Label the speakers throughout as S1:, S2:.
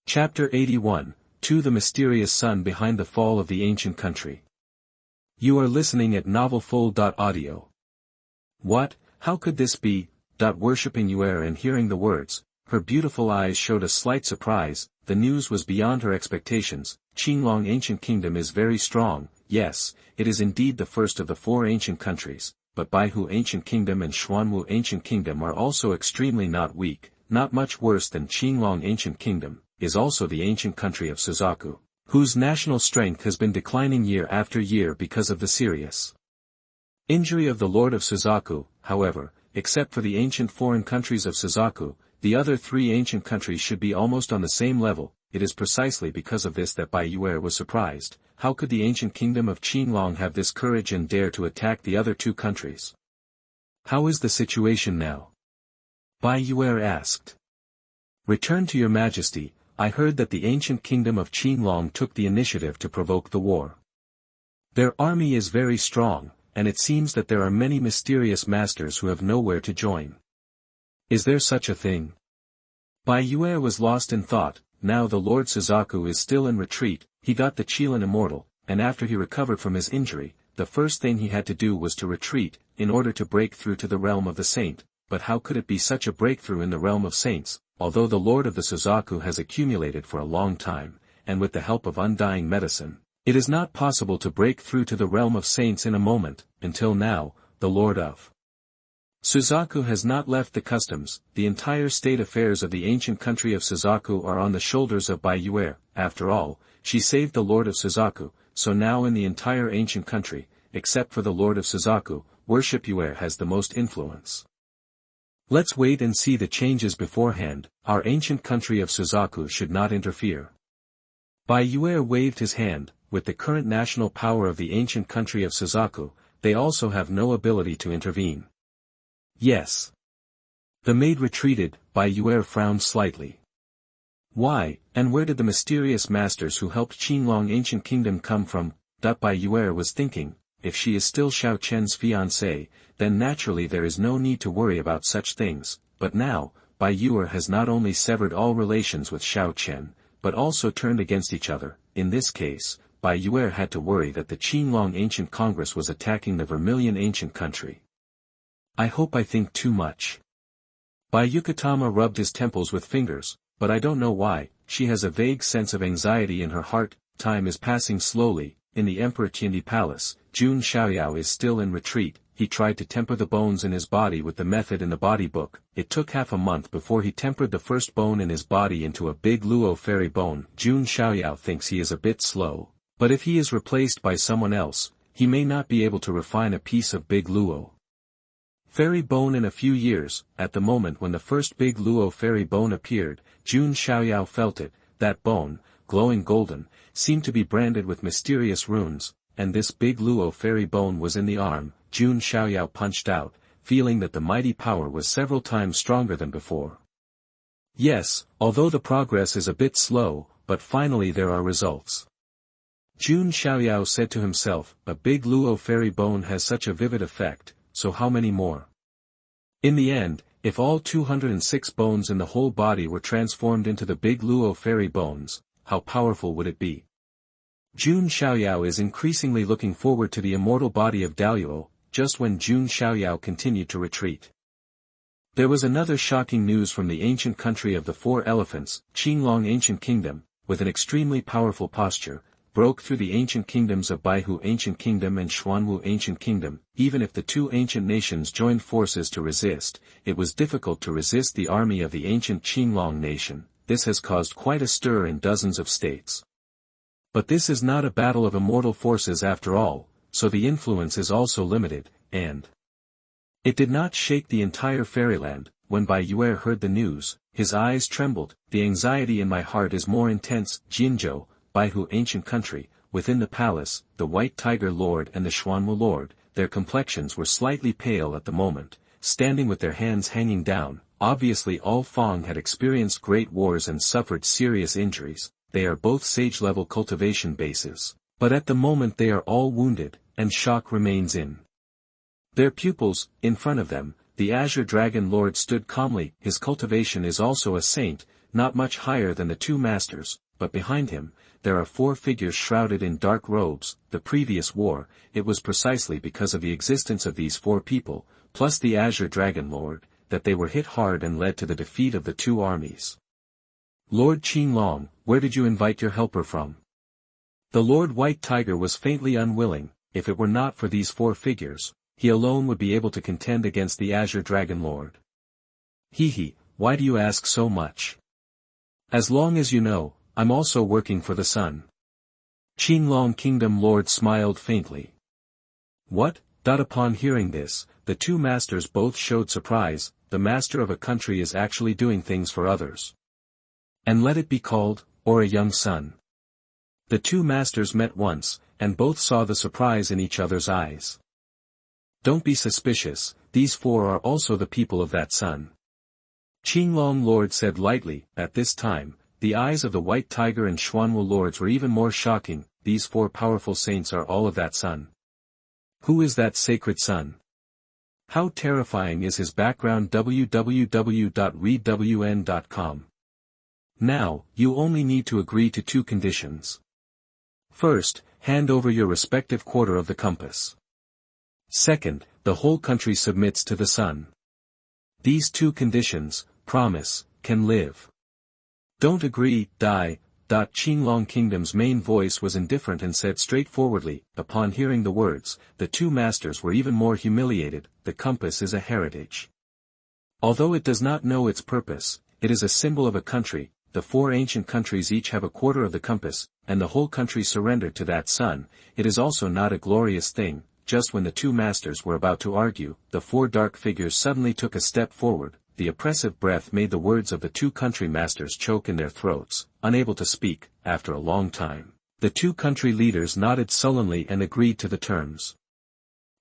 S1: Chapter 81, To the Mysterious Sun Behind the Fall of the Ancient Country. You are listening at novelfull.audio. What? How could this be? Worshipping Yuer and hearing the words, her beautiful eyes showed a slight surprise. The news was beyond her expectations. Qinglong Ancient Kingdom is very strong. Yes, it is indeed the first of the four ancient countries, but Baihu Ancient Kingdom and Xuanhuan Ancient Kingdom are also extremely not weak, not much worse than Qinglong Ancient Kingdom, is also the ancient country of Suzaku, whose national strength has been declining year after year because of the serious injury of the Lord of Suzaku. However, except for the ancient foreign countries of Suzaku, the other three ancient countries should be almost on the same level. It is precisely because of this that Bai Yuer was surprised. How could the ancient kingdom of Qinglong have this courage and dare to attack the other two countries? How is the situation now? Bai Yuer asked. Return to your majesty. I heard that the ancient kingdom of Qinglong took the initiative to provoke the war. Their army is very strong, and it seems that there are many mysterious masters who have nowhere to join. Is there such a thing? Bai Yuer was lost in thought. Now the Lord Suzaku is still in retreat. He got the Qilin immortal, and after he recovered from his injury, the first thing he had to do was to retreat, in order to break through to the realm of the saint. But how could it be such a breakthrough in the realm of saints? Although the Lord of the Suzaku has accumulated for a long time, and with the help of undying medicine, it is not possible to break through to the realm of saints in a moment. Until now, the Lord of Suzaku has not left the customs. The entire state affairs of the ancient country of Suzaku are on the shoulders of Bai Yuer. After all, she saved the Lord of Suzaku, so now in the entire ancient country, except for the Lord of Suzaku, worship Yuer has the most influence. Let's wait and see the changes beforehand. Our ancient country of Suzaku should not interfere. Bai Yuer waved his hand. With the current national power of the ancient country of Suzaku, they also have no ability to intervene. Yes. The maid retreated. Bai Yuer frowned slightly. Why, and where did the mysterious masters who helped Qinglong Ancient Kingdom come from? Bai Yuer was thinking, if she is still Xiao Chen's fiancée, then naturally there is no need to worry about such things. But now, Bai Yuer has not only severed all relations with Xiao Chen, but also turned against each other. In this case, Bai Yuer had to worry that the Qinglong Ancient Congress was attacking the Vermilion Ancient Country. I hope I think too much. Bai Yukatama rubbed his temples with fingers, but I don't know why. She has a vague sense of anxiety in her heart. Time is passing slowly. In the Emperor Tiandi Palace, Jun Xiaoyao is still in retreat. He tried to temper the bones in his body with the method in the body book. It took half a month before he tempered the first bone in his body into a big Luo fairy bone. Jun Xiaoyao thinks he is a bit slow, but if he is replaced by someone else, he may not be able to refine a piece of big Luo fairy bone in a few years. At the moment when the first big Luo fairy bone appeared, Jun Xiaoyao felt it. That bone, glowing golden, seemed to be branded with mysterious runes, and this big Luo fairy bone was in the arm. Jun Xiaoyao punched out, feeling that the mighty power was several times stronger than before. Yes, although the progress is a bit slow, but finally there are results. Jun Xiaoyao said to himself, a big Luo fairy bone has such a vivid effect, so how many more? In the end, if all 206 bones in the whole body were transformed into the big Luo fairy bones, how powerful would it be? Jun Xiaoyao is increasingly looking forward to the immortal body of Daluo. Just when Jun Xiaoyao continued to retreat, there was another shocking news from the ancient country of the four elephants. Qinglong Ancient Kingdom, with an extremely powerful posture, broke through the ancient kingdoms of Baihu Ancient Kingdom and Xuanhuan Ancient Kingdom. Even if the two ancient nations joined forces to resist, it was difficult to resist the army of the ancient Qinglong nation. This has caused quite a stir in dozens of states. But this is not a battle of immortal forces after all, so the influence is also limited, and it did not shake the entire fairyland. When Bai Yuer heard the news, his eyes trembled. The anxiety in my heart is more intense. Jinzhou, Baihu Ancient Country, within the palace, the White Tiger Lord and the Xuanhuan Lord, their complexions were slightly pale at the moment, standing with their hands hanging down. Obviously all Fang had experienced great wars and suffered serious injuries. They are both sage-level cultivation bases, but at the moment they are all wounded, and shock remains in their pupils. In front of them, the Azure Dragon Lord stood calmly. His cultivation is also a saint. not much higher than the two masters, but behind him, there are four figures shrouded in dark robes. The previous war, it was precisely because of the existence of these four people, plus the Azure Dragon Lord, that they were hit hard and led to the defeat of the two armies. Lord Qinglong, where did you invite your helper from? The Lord White Tiger was faintly unwilling. If it were not for these four figures, he alone would be able to contend against the Azure Dragon Lord. He, why do you ask so much? As long as you know, I'm also working for the sun. Qinglong Kingdom Lord smiled faintly. What? Upon hearing this, the two masters both showed surprise. The master of a country is actually doing things for others. And let it be called, or a young son. The two masters met once, and both saw the surprise in each other's eyes. Don't be suspicious, these four are also the people of that son. Qinglong Lord said lightly. At this time, the eyes of the White Tiger and Xuanhuan lords were even more shocking. These four powerful saints are all of that son. Who is that sacred son? How terrifying is his background? www.readwn.com. Now, you only need to agree to two conditions. First, hand over your respective quarter of the compass. Second, the whole country submits to the sun. These two conditions, promise, can live. Don't agree, die. Qinglong Kingdom's main voice was indifferent and said straightforwardly. Upon hearing the words, the two masters were even more humiliated. The compass is a heritage. Although it does not know its purpose, it is a symbol of a country. The four ancient countries each have a quarter of the compass, and the whole country surrendered to that sun. It is also not a glorious thing. Just when the two masters were about to argue, the four dark figures suddenly took a step forward. The oppressive breath made the words of the two country masters choke in their throats, unable to speak. After a long time, the two country leaders nodded sullenly and agreed to the terms.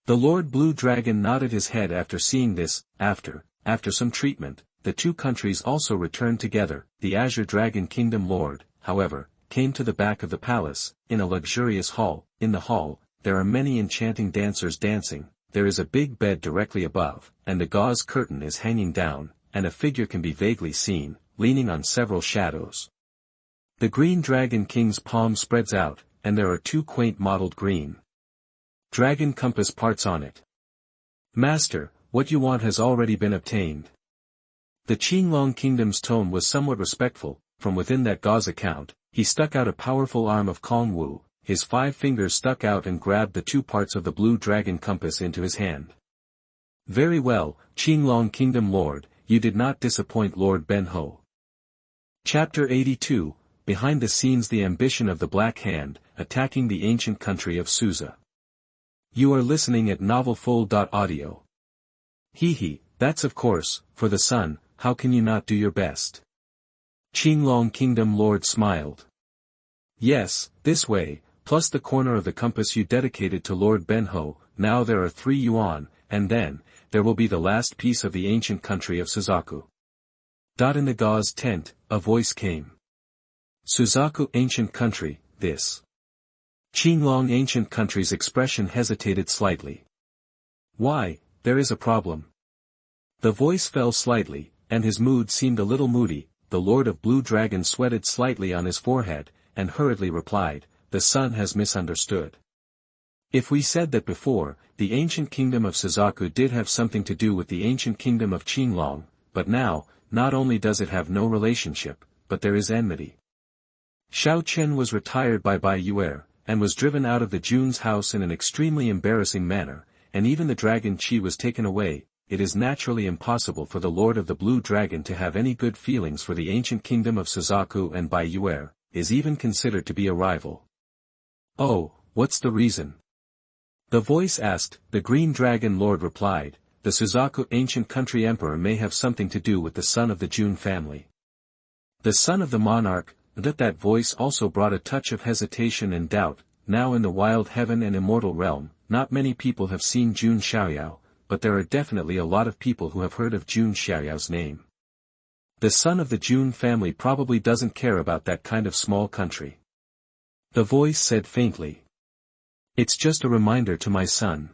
S1: The Lord Blue Dragon nodded his head after seeing this. After some treatment, the two countries also returned together. The Azure Dragon Kingdom Lord, however, came to the back of the palace, in a luxurious hall. In the hall, there are many enchanting dancers dancing. There is a big bed directly above, and the gauze curtain is hanging down, and a figure can be vaguely seen, leaning on several shadows. The Green Dragon King's palm spreads out, and there are two quaint mottled green dragon compass parts on it. Master, what you want has already been obtained. The Qinglong Kingdom's tone was somewhat respectful. From within that gauze account, he stuck out a powerful arm of Kongwu. His 5 fingers stuck out and grabbed the 2 parts of the blue dragon compass into his hand. Very well, Qinglong Kingdom Lord, you did not disappoint Lord Ben-Ho. Chapter 82, Behind the Scenes: The Ambition of the Black Hand, Attacking the Ancient Country of Suza. You are listening at novelfull.audio. That's of course, for the sun. How can you not do your best? Qinglong Kingdom Lord smiled. Yes, this way, plus the corner of the compass you dedicated to Lord Ben-Ho. Now there are 3 yuan, and then, there will be the last piece of the ancient country of Suzaku. In the gauze tent, a voice came. Suzaku ancient country, this. Qinglong ancient country's expression hesitated slightly. Why, there is a problem. The voice fell slightly, and his mood seemed a little moody. The Lord of Blue Dragon sweated slightly on his forehead, and hurriedly replied, the sun has misunderstood. If we said that before, the ancient kingdom of Suzaku did have something to do with the ancient kingdom of Qinglong, but now, not only does it have no relationship, but there is enmity. Xiao Chen was retired by Bai Yuer, and was driven out of the Jun's house in an extremely embarrassing manner, and even the dragon Qi was taken away. It is naturally impossible for the Lord of the Blue Dragon to have any good feelings for the ancient kingdom of Suzaku, and Bai Yuer is even considered to be a rival. Oh, what's the reason? The voice asked. The Green Dragon Lord replied, the Suzaku ancient country emperor may have something to do with the son of the Jun family. The son of the monarch. That voice also brought a touch of hesitation and doubt. Now in the wild heaven and immortal realm, not many people have seen Jun Xiaoyao, but there are definitely a lot of people who have heard of Jun Xiaoyao's name. The son of the Jun family probably doesn't care about that kind of small country. The voice said faintly. It's just a reminder to my son.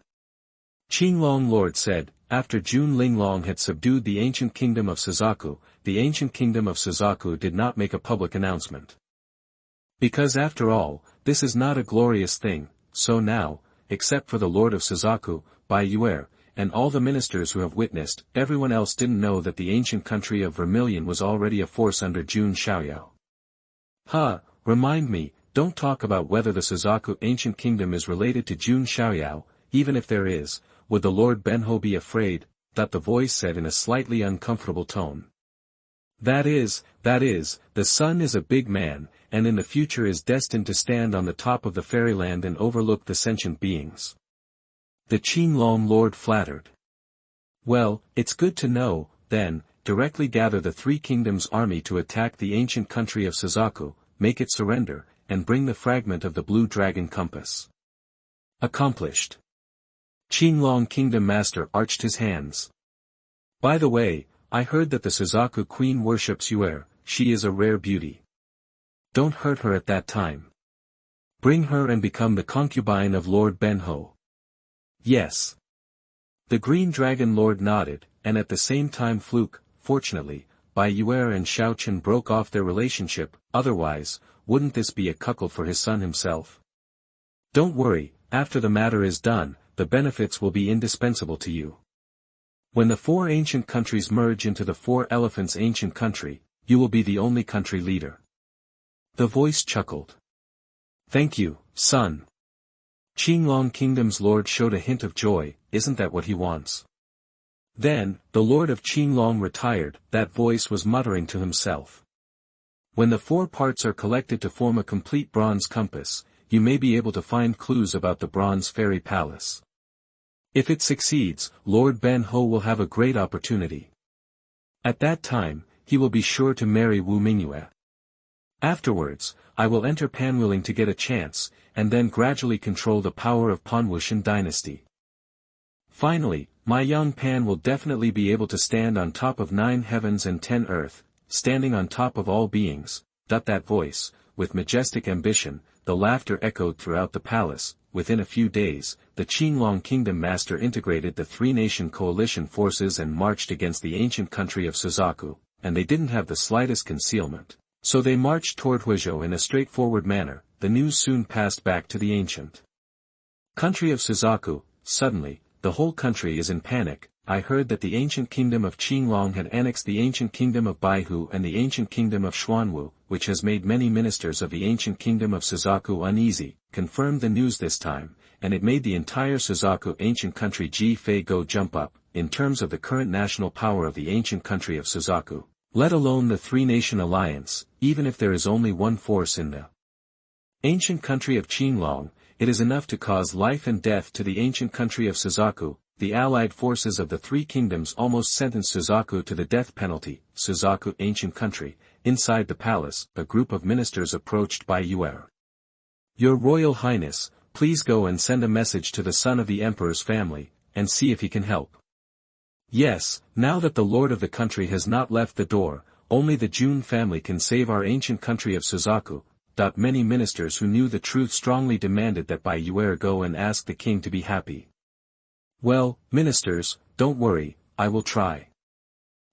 S1: Qinglong Lord said, after Jun Linglong had subdued the ancient kingdom of Suzaku, the ancient kingdom of Suzaku did not make a public announcement. Because after all, this is not a glorious thing, so now, except for the Lord of Suzaku, Bai Yuer, and all the ministers who have witnessed, everyone else didn't know that the ancient country of Vermilion was already a force under Jun Xiaoyao. Remind me, don't talk about whether the Suzaku ancient kingdom is related to Jun Xiaoyao, even if there is, would the Lord Benho be afraid, that the voice said in a slightly uncomfortable tone. That is, the sun is a big man, and in the future is destined to stand on the top of the fairyland and overlook the sentient beings. The Qinglong Lord flattered. Well, it's good to know, then, directly gather the Three Kingdoms army to attack the ancient country of Suzaku, make it surrender, and bring the fragment of the Blue Dragon Compass. Accomplished. Qinglong Kingdom Master arched his hands. By the way, I heard that the Suzaku Queen worships Yuer, she is a rare beauty. Don't hurt her at that time. Bring her and become the concubine of Lord Benho. Yes. The Green Dragon Lord nodded, and at the same time fortunately, Bai Yuer and Xiaochen broke off their relationship, otherwise, wouldn't this be a cuckold for his son himself? Don't worry, after the matter is done, the benefits will be indispensable to you. When the four ancient countries merge into the Four Elephants ancient country, you will be the only country leader. The voice chuckled. Thank you, son. Qinglong Kingdom's lord showed a hint of joy, isn't that what he wants? Then, the lord of Qinglong retired, that voice was muttering to himself. When the four parts are collected to form a complete bronze compass, you may be able to find clues about the Bronze Fairy Palace. If it succeeds, Lord Ben-ho will have a great opportunity. At that time, he will be sure to marry Wu Mingyue. Afterwards, I will enter Panwilling to get a chance, and then gradually control the power of Panwushan dynasty. Finally, my young Pan will definitely be able to stand on top of 9 heavens and 10 earth, standing on top of all beings. That voice, with majestic ambition, the laughter echoed throughout the palace. Within a few days, the Qinglong Kingdom Master integrated the three-nation coalition forces and marched against the ancient country of Suzaku, and they didn't have the slightest concealment. So they marched toward Huizhou in a straightforward manner. The news soon passed back to the ancient country of Suzaku. Suddenly, the whole country is in panic. I heard that the ancient kingdom of Qinglong had annexed the ancient kingdom of Baihu and the ancient kingdom of Xuanhuan, which has made many ministers of the ancient kingdom of Suzaku uneasy. Confirmed the news this time, and it made the entire Suzaku ancient country Ji-Fei go jump up, in terms of the current national power of the ancient country of Suzaku, let alone the three-nation alliance. Even if there is only one force in the ancient country of Qinglong, it is enough to cause life and death to the ancient country of Suzaku. The allied forces of the three kingdoms almost sentenced Suzaku to the death penalty. Suzaku ancient country. Inside the palace, a group of ministers approached Bai Yuer. Your Royal Highness, please go and send a message to the son of the emperor's family, and see if he can help. Yes, now that the lord of the country has not left the door, only the Jun family can save our ancient country of Suzaku. Many ministers who knew the truth strongly demanded that Bai Yuer go and ask the king to be happy. Well, ministers, don't worry, I will try.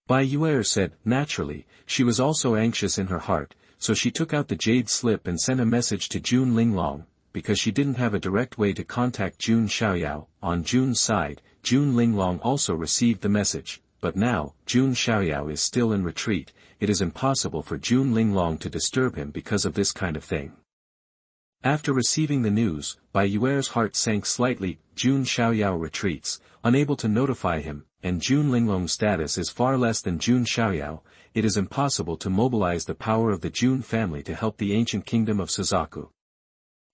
S1: Bai Yuer said. Naturally, she was also anxious in her heart, so she took out the jade slip and sent a message to Jun Linglong, because she didn't have a direct way to contact Jun Xiaoyao. On Jun's side, Jun Linglong also received the message, but now, Jun Xiaoyao is still in retreat. It is impossible for Jun Linglong to disturb him because of this kind of thing. After receiving the news, Bai Yuer's heart sank slightly. Jun Xiaoyao retreats, unable to notify him, and Jun Linglong's status is far less than Jun Xiaoyao. It is impossible to mobilize the power of the Jun family to help the ancient kingdom of Suzaku.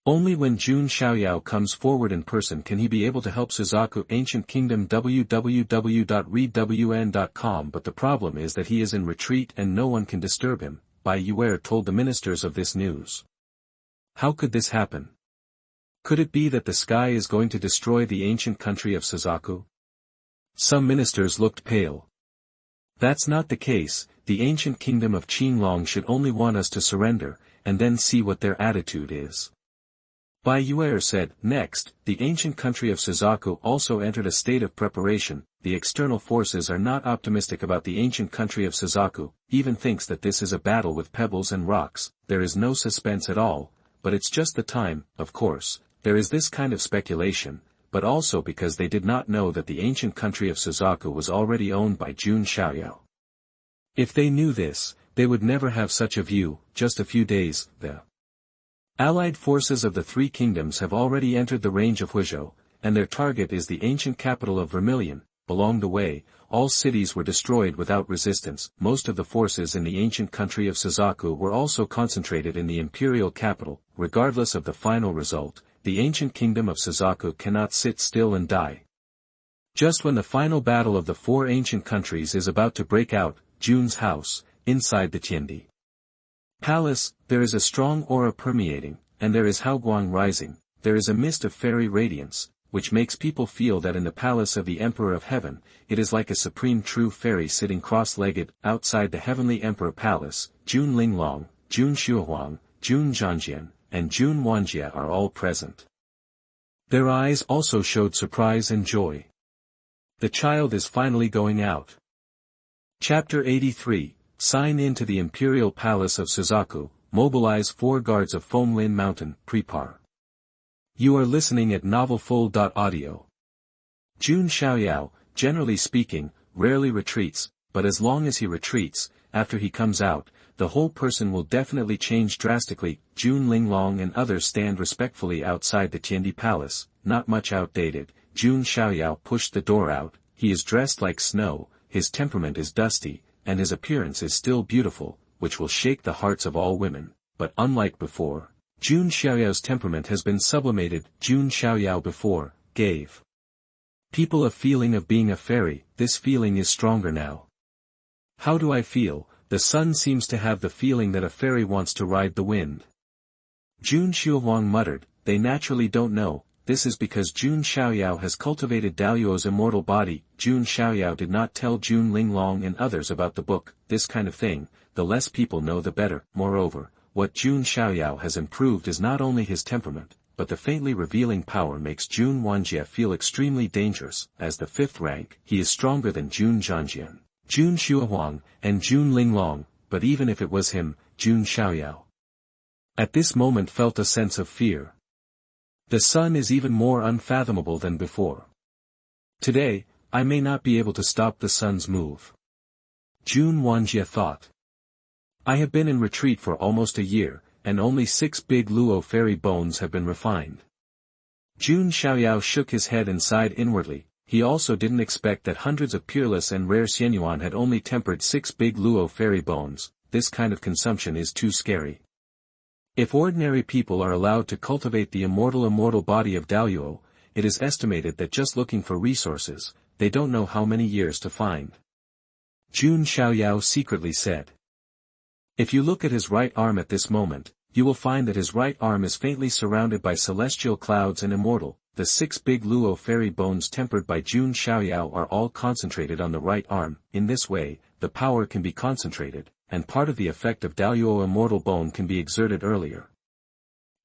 S1: Only when Jun Xiaoyao comes forward in person can he be able to help Suzaku ancient kingdom. www.readwn.com. But the problem is that he is in retreat and no one can disturb him. Bai Yuer told the ministers of this news. How could this happen? Could it be that the sky is going to destroy the ancient country of Suzaku? Some ministers looked pale. That's not the case. The ancient kingdom of Qinglong should only want us to surrender, and then see what their attitude is. Bai Yuer said, next, the ancient country of Suzaku also entered a state of preparation. The external forces are not optimistic about the ancient country of Suzaku, even thinks that this is a battle with pebbles and rocks, there is no suspense at all, but it's just the time, of course, there is this kind of speculation, but also because they did not know that the ancient country of Suzaku was already owned by Jun Xiaoyao. If they knew this, they would never have such a view. Just a few days, the allied forces of the three kingdoms have already entered the range of Huizhou, and their target is the ancient capital of Vermilion. Along the way, all cities were destroyed without resistance. Most of the forces in the ancient country of Suzaku were also concentrated in the imperial capital. Regardless of the final result, the ancient kingdom of Suzaku cannot sit still and die. Just when the final battle of the four ancient countries is about to break out, Jun's house, inside the Tiandi Palace, there is a strong aura permeating, and there is Haoguang rising. There is a mist of fairy radiance, which makes people feel that in the palace of the Emperor of Heaven, it is like a supreme true fairy sitting cross-legged. Outside the Heavenly Emperor Palace, Jun Linglong, Jun Xiaoyao, Jun Zhangjian, and Jun Wanjie are all present. Their eyes also showed surprise and joy. The child is finally going out. Chapter 83, Sign in to the Imperial Palace of Suzaku, mobilize 4 guards of Fenglin Mountain, prepar. You are listening at novelfull.audio. Jun Xiaoyao, generally speaking, rarely retreats, but as long as he retreats, after he comes out, the whole person will definitely change drastically. Jun Linglong and others stand respectfully outside the Tiandi Palace, not much outdated. Jun Xiaoyao pushed the door out. He is dressed like snow, his temperament is dusty, and his appearance is still beautiful, which will shake the hearts of all women, but unlike before, Jun Xiaoyao's temperament has been sublimated. Jun Xiaoyao before gave people a feeling of being a fairy. This feeling is stronger now. How do I feel? The sun seems to have the feeling that a fairy wants to ride the wind. Jun Xiaoyao muttered, they naturally don't know. This is because Jun Xiaoyao has cultivated Daluo's immortal body. Jun Xiaoyao did not tell Jun Linglong and others about the book. This kind of thing, the less people know the better. Moreover, what Jun Xiaoyao has improved is not only his temperament, but the faintly revealing power makes Jun Wanjie feel extremely dangerous. As the 5th rank, he is stronger than Jun Zhangjian, Jun Xuanhuan, and Jun Linglong, but even if it was him, Jun Xiaoyao at this moment felt a sense of fear. The sun is even more unfathomable than before. Today, I may not be able to stop the sun's move. Jun Wanjie thought. I have been in retreat for almost a year, and only 6 big Luo fairy bones have been refined. Jun Xiaoyao shook his head and sighed inwardly. He also didn't expect that hundreds of peerless and rare Xuanhuan had only tempered 6 big Luo fairy bones. This kind of consumption is too scary. If ordinary people are allowed to cultivate the immortal body of Daluo, it is estimated that just looking for resources, they don't know how many years to find. Jun Xiaoyao secretly said. If you look at his right arm at this moment, you will find that his right arm is faintly surrounded by celestial clouds and immortal. The 6 big Luo fairy bones tempered by Jun Xiaoyao are all concentrated on the right arm. In this way, the power can be concentrated, and part of the effect of Daluo immortal bone can be exerted earlier.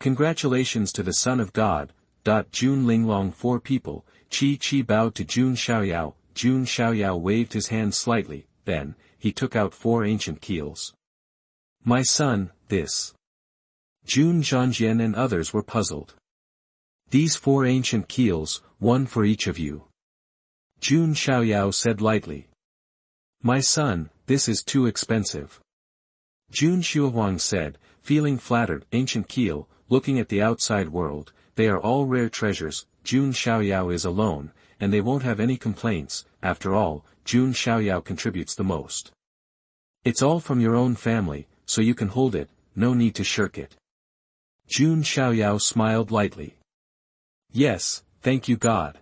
S1: Congratulations to the Son of God. Jun Linglong 4 people. Chi bowed to Jun Xiaoyao. Jun Xiaoyao waved his hand slightly, then, he took out 4 ancient keels. My son, this. Jun Zhangjian and others were puzzled. These 4 ancient keels, 1 for each of you. Jun Xiaoyao said lightly. My son, this is too expensive. Jun Xiaoyao said, feeling flattered. Ancient keel, looking at the outside world, they are all rare treasures. Jun Xiaoyao is alone, and they won't have any complaints. After all, Jun Xiaoyao contributes the most. It's all from your own family, so you can hold it, no need to shirk it. Jun Xiaoyao smiled lightly. Yes, thank you God.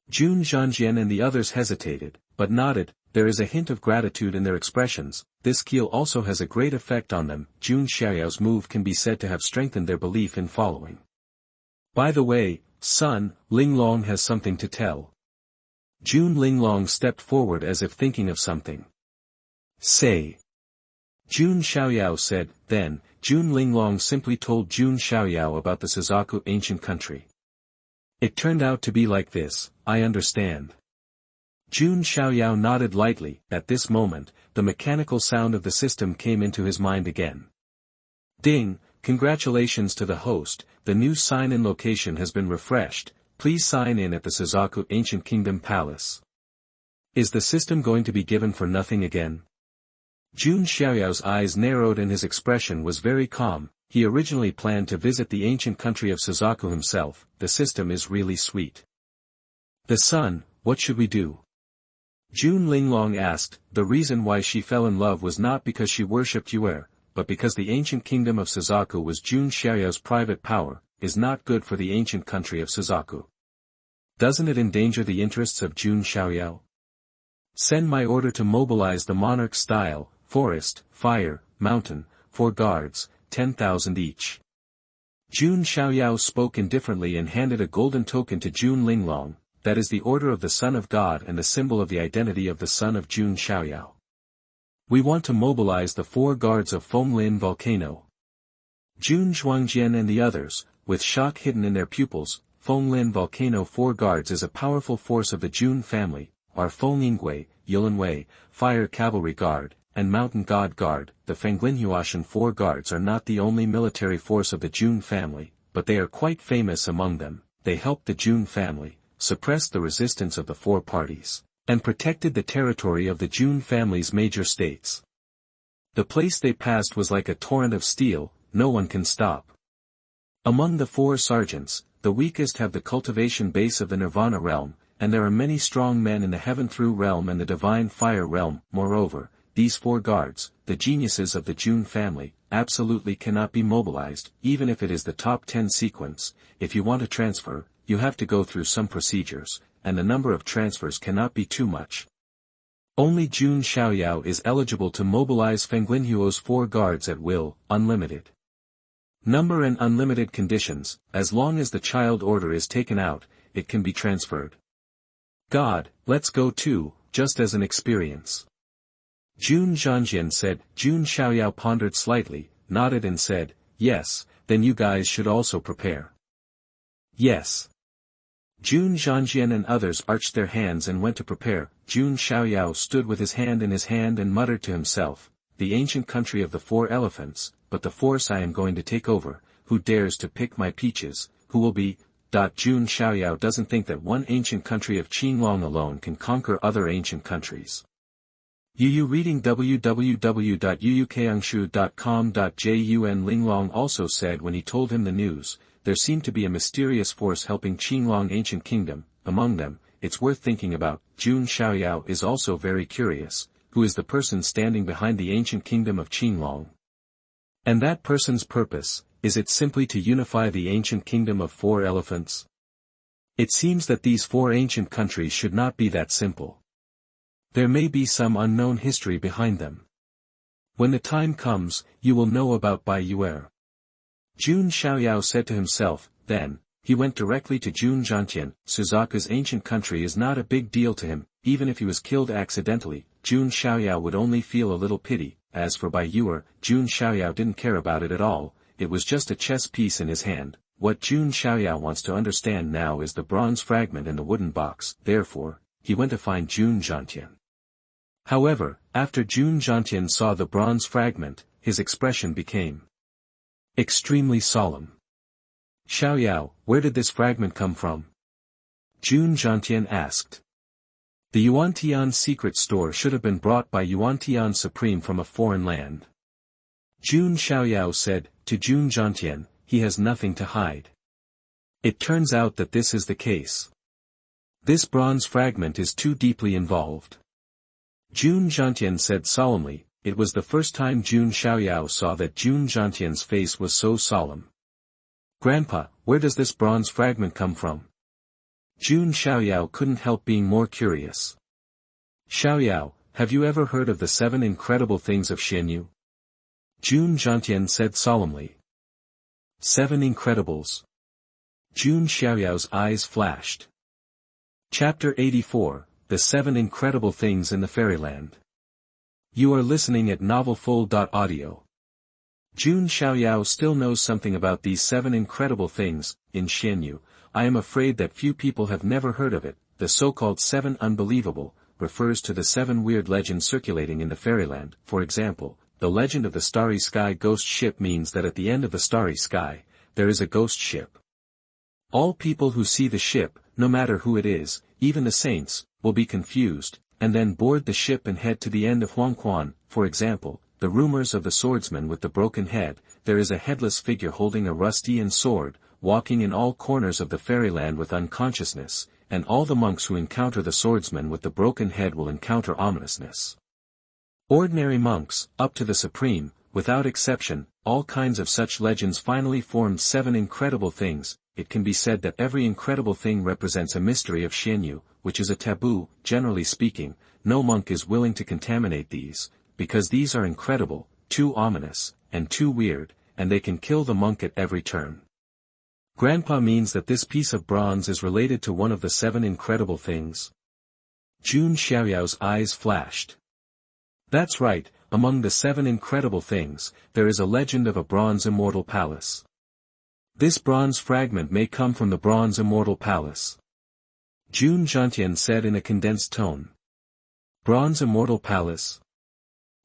S1: Jun Zhangjian and the others hesitated, but nodded. There is a hint of gratitude in their expressions. This keel also has a great effect on them. Jun Xiaoyao's move can be said to have strengthened their belief in following. By the way, son, Linglong has something to tell. Jun Linglong stepped forward as if thinking of something. Say. Jun Xiaoyao said, then, Jun Linglong simply told Jun Xiaoyao about the Suzaku ancient country. It turned out to be like this, I understand. Jun Xiaoyao nodded lightly. At this moment, the mechanical sound of the system came into his mind again. Ding, congratulations to the host, the new sign-in location has been refreshed, please sign in at the Suzaku Ancient Kingdom Palace. Is the system going to be given for nothing again? Jun Xiaoyao's eyes narrowed and his expression was very calm. He originally planned to visit the ancient country of Suzaku himself. The system is really sweet. The son, what should we do? Jun Linglong asked. The reason why she fell in love was not because she worshipped Yue, but because the ancient kingdom of Suzaku was Jun Xiaoyao's private power, is not good for the ancient country of Suzaku. Doesn't it endanger the interests of Jun Xiaoyao? Send my order to mobilize the monarch style, forest, fire, mountain, 4 guards, 10,000 each. Jun Xiaoyao spoke indifferently and handed a golden token to Jun Linglong, that is the order of the Son of God and the symbol of the identity of the son of Jun Xiaoyao. We want to mobilize the 4 guards of Fenglin Volcano. Jun Zhuangjian and the others, with shock hidden in their pupils. Fenglin Volcano 4 guards is a powerful force of the Jun family, are Fenglingwei, Yulanwei, Fire Cavalry Guard, and Mountain God Guard. The Fenglinhuashan 4 guards are not the only military force of the Jun family, but they are quite famous among them. They helped the Jun family, suppressed the resistance of the 4 parties, and protected the territory of the Jun family's major states. The place they passed was like a torrent of steel, no one can stop. Among the 4 sergeants, the weakest have the cultivation base of the Nirvana realm, and there are many strong men in the Heaven Through realm and the Divine Fire realm. Moreover, these 4 guards, the geniuses of the Jun family, absolutely cannot be mobilized, even if it is the top 10 sequence. If you want to transfer, you have to go through some procedures, and the number of transfers cannot be too much. Only Jun Xiaoyao is eligible to mobilize Fenglinhuo's 4 guards at will, unlimited number and unlimited conditions. As long as the child order is taken out, it can be transferred. God, let's go too, just as an experience. Jun Zhanjian said. Jun Xiaoyao pondered slightly, nodded and said, yes, then you guys should also prepare. Yes. Jun Zhanjian and others arched their hands and went to prepare. Jun Xiaoyao stood with his hand in his hand and muttered to himself, the ancient country of the 4 elephants, but the force I am going to take over, who dares to pick my peaches, who will be. Jun Xiaoyao doesn't think that one ancient country of Qinglong alone can conquer other ancient countries. Yu reading www.yuukangshu.com.jun Linglong also said when he told him the news, there seemed to be a mysterious force helping Qinglong ancient kingdom. Among them, it's worth thinking about. Jun Xiaoyao is also very curious, who is the person standing behind the ancient kingdom of Qinglong? And that person's purpose, is it simply to unify the ancient kingdom of 4 elephants? It seems that these 4 ancient countries should not be that simple. There may be some unknown history behind them. When the time comes, you will know about Bai Yue. Jun Xiaoyao said to himself. Then, he went directly to Jun Zhantian. Suzaku's ancient country is not a big deal to him. Even if he was killed accidentally, Jun Xiaoyao would only feel a little pity. As for Bai Yue, Jun Xiaoyao didn't care about it at all. It was just a chess piece in his hand. What Jun Xiaoyao wants to understand now is the bronze fragment in the wooden box. Therefore, he went to find Jun Zhantian. However, after Jun Zhantian saw the bronze fragment, his expression became extremely solemn. Xiaoyao, where did this fragment come from? Jun Zhantian asked. The Yuantian secret store should have been brought by Yuantian Supreme from a foreign land. Jun Xiaoyao said. To Jun Zhantian, he has nothing to hide. It turns out that this is the case. This bronze fragment is too deeply involved. Jun Zhantian said solemnly. It was the first time Jun Xiaoyao saw that Jun Zhantian's face was so solemn. Grandpa, where does this bronze fragment come from? Jun Xiaoyao couldn't help being more curious. Xiaoyao, have you ever heard of the 7 incredible things of Xianyu? Jun Zhantian said solemnly. 7 Incredibles. Jun Xiaoyao's eyes flashed. Chapter 84, The 7 Incredible Things in the Fairyland. You are listening at novelfull.audio. Jun Xiaoyao still knows something about these 7 incredible things. In Xianyu, I am afraid that few people have never heard of it. The so-called 7 unbelievable refers to the 7 weird legends circulating in the fairyland. For example, the legend of the Starry Sky ghost ship means that at the end of the starry sky, there is a ghost ship. All people who see the ship, no matter who it is, even the saints, will be confused, and then board the ship and head to the end of Xuanhuan. For example, the rumors of the swordsman with the broken head. There is a headless figure holding a rusty sword, walking in all corners of the fairyland with unconsciousness, and all the monks who encounter the swordsman with the broken head will encounter ominousness. Ordinary monks, up to the supreme, without exception, all kinds of such legends finally formed 7 incredible things. It can be said that every incredible thing represents a mystery of Xianyu, which is a taboo. Generally speaking, no monk is willing to contaminate these, because these are incredible, too ominous, and too weird, and they can kill the monk at every turn. Grandpa means that this piece of bronze is related to one of the 7 incredible things. Jun Xiaoyao's eyes flashed. That's right, among the 7 incredible things, there is a legend of a bronze immortal palace. This bronze fragment may come from the bronze immortal palace. Jun Xiaoyao said in a condensed tone. Bronze immortal palace?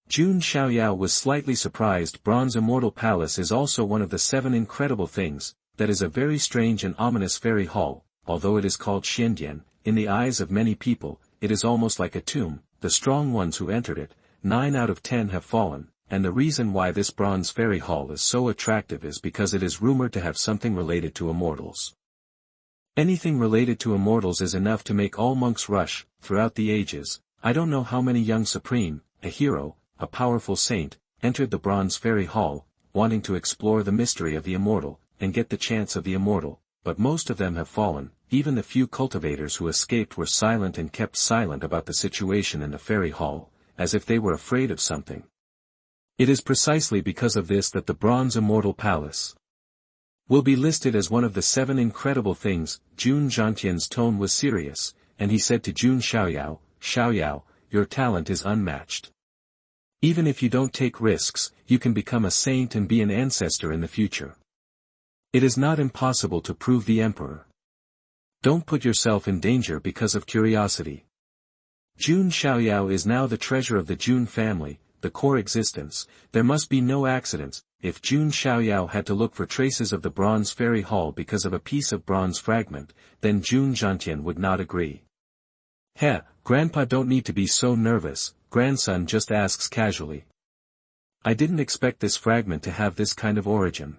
S1: Jun Xiaoyao was slightly surprised. Bronze immortal palace is also one of the 7 incredible things. That is a very strange and ominous fairy hall. Although it is called Xiandian, in the eyes of many people, it is almost like a tomb. The strong ones who entered it, 9 out of 10 have fallen, and the reason why this bronze fairy hall is so attractive is because it is rumored to have something related to immortals. Anything related to immortals is enough to make all monks rush. Throughout the ages, I don't know how many young supreme, a hero, a powerful saint, entered the bronze fairy hall, wanting to explore the mystery of the immortal, and get the chance of the immortal, but most of them have fallen. Even the few cultivators who escaped were silent and kept silent about the situation in the fairy hall, as if they were afraid of something. It is precisely because of this that the bronze immortal palace will be listed as one of the 7 incredible things. Jun Xiaoyang's tone was serious, and he said to Jun Xiaoyao, Xiaoyao, your talent is unmatched. Even if you don't take risks, you can become a saint and be an ancestor in the future. It is not impossible to prove the emperor. Don't put yourself in danger because of curiosity. Jun Xiaoyao is now the treasure of the Jun family, the core existence. There must be no accidents. If Jun Xiaoyao had to look for traces of the bronze fairy hall because of a piece of bronze fragment, then Jun Xiaoyao would not agree. Grandpa, don't need to be so nervous, grandson just asks casually. I didn't expect this fragment to have this kind of origin.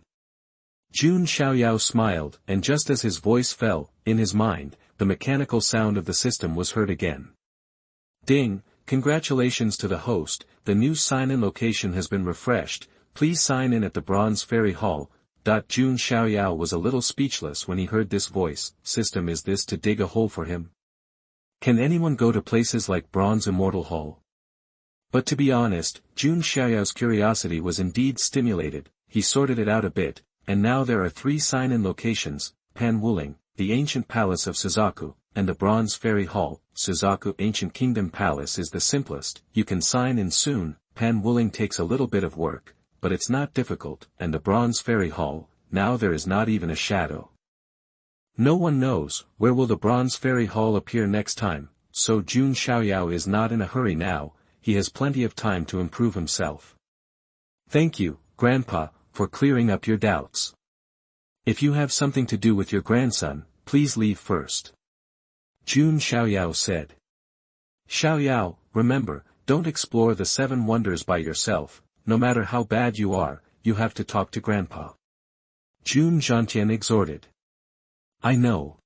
S1: Jun Xiaoyao smiled, and just as his voice fell, in his mind, the mechanical sound of the system was heard again. Ding, congratulations to the host, the new sign-in location has been refreshed, please sign in at the Bronze Fairy Hall. Jun Xiaoyao was a little speechless when he heard this voice. System, is this to dig a hole for him? Can anyone go to places like Bronze Immortal Hall? But to be honest, Jun Xiaoyao's curiosity was indeed stimulated. He sorted it out a bit, and now there are 3 sign-in locations: Panwuling, the ancient palace of Suzaku, and the Bronze Fairy Hall. Suzaku Ancient Kingdom Palace is the simplest. You can sign in soon. Panwuling takes a little bit of work, but it's not difficult, and the Bronze Fairy Hall, now there is not even a shadow. No one knows, where will the Bronze Fairy Hall appear next time, so Jun Xiaoyao is not in a hurry now, he has plenty of time to improve himself. Thank you, Grandpa, for clearing up your doubts. If you have something to do with your grandson, please leave first. Jun Xiaoyao said. Xiaoyao, remember, don't explore the 7 wonders by yourself, no matter how bad you are, you have to talk to Grandpa. Jun Xiaoyao exhorted. I know.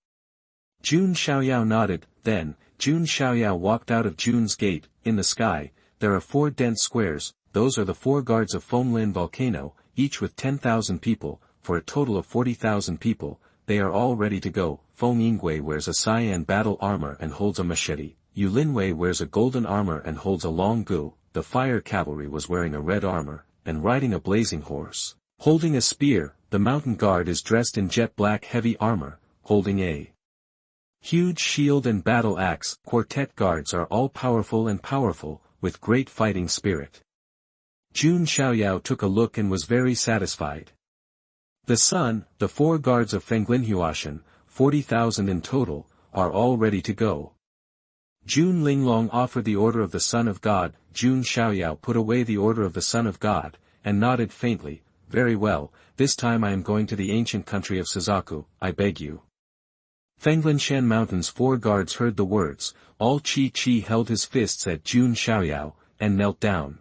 S1: Jun Xiaoyao nodded. Then, Jun Xiaoyao walked out of Jun's gate. In the sky, there are 4 dense squares. Those are the 4 guards of Fenglin volcano, each with 10,000 people, for a total of 40,000 people. They are all ready to go. Feng Yingwei wears a cyan battle armor and holds a machete. Yu Linwei wears a golden armor and holds a long gu. The fire cavalry was wearing a red armor, and riding a blazing horse, holding a spear. The mountain guard is dressed in jet black heavy armor, holding a huge shield and battle axe. Quartet guards are all powerful, with great fighting spirit. Jun Xiaoyao took a look and was very satisfied. The sun, the 4 guards of Fenglin Mountain, 40,000 in total, are all ready to go. Jun Linglong offered the order of the Son of God. Jun Xiaoyao put away the order of the Son of God, and nodded faintly. Very well, this time I am going to the ancient country of Suzaku, I beg you. Fenglin Mountain's 4 guards heard the words, all Chi held his fists at Jun Xiaoyao, and knelt down.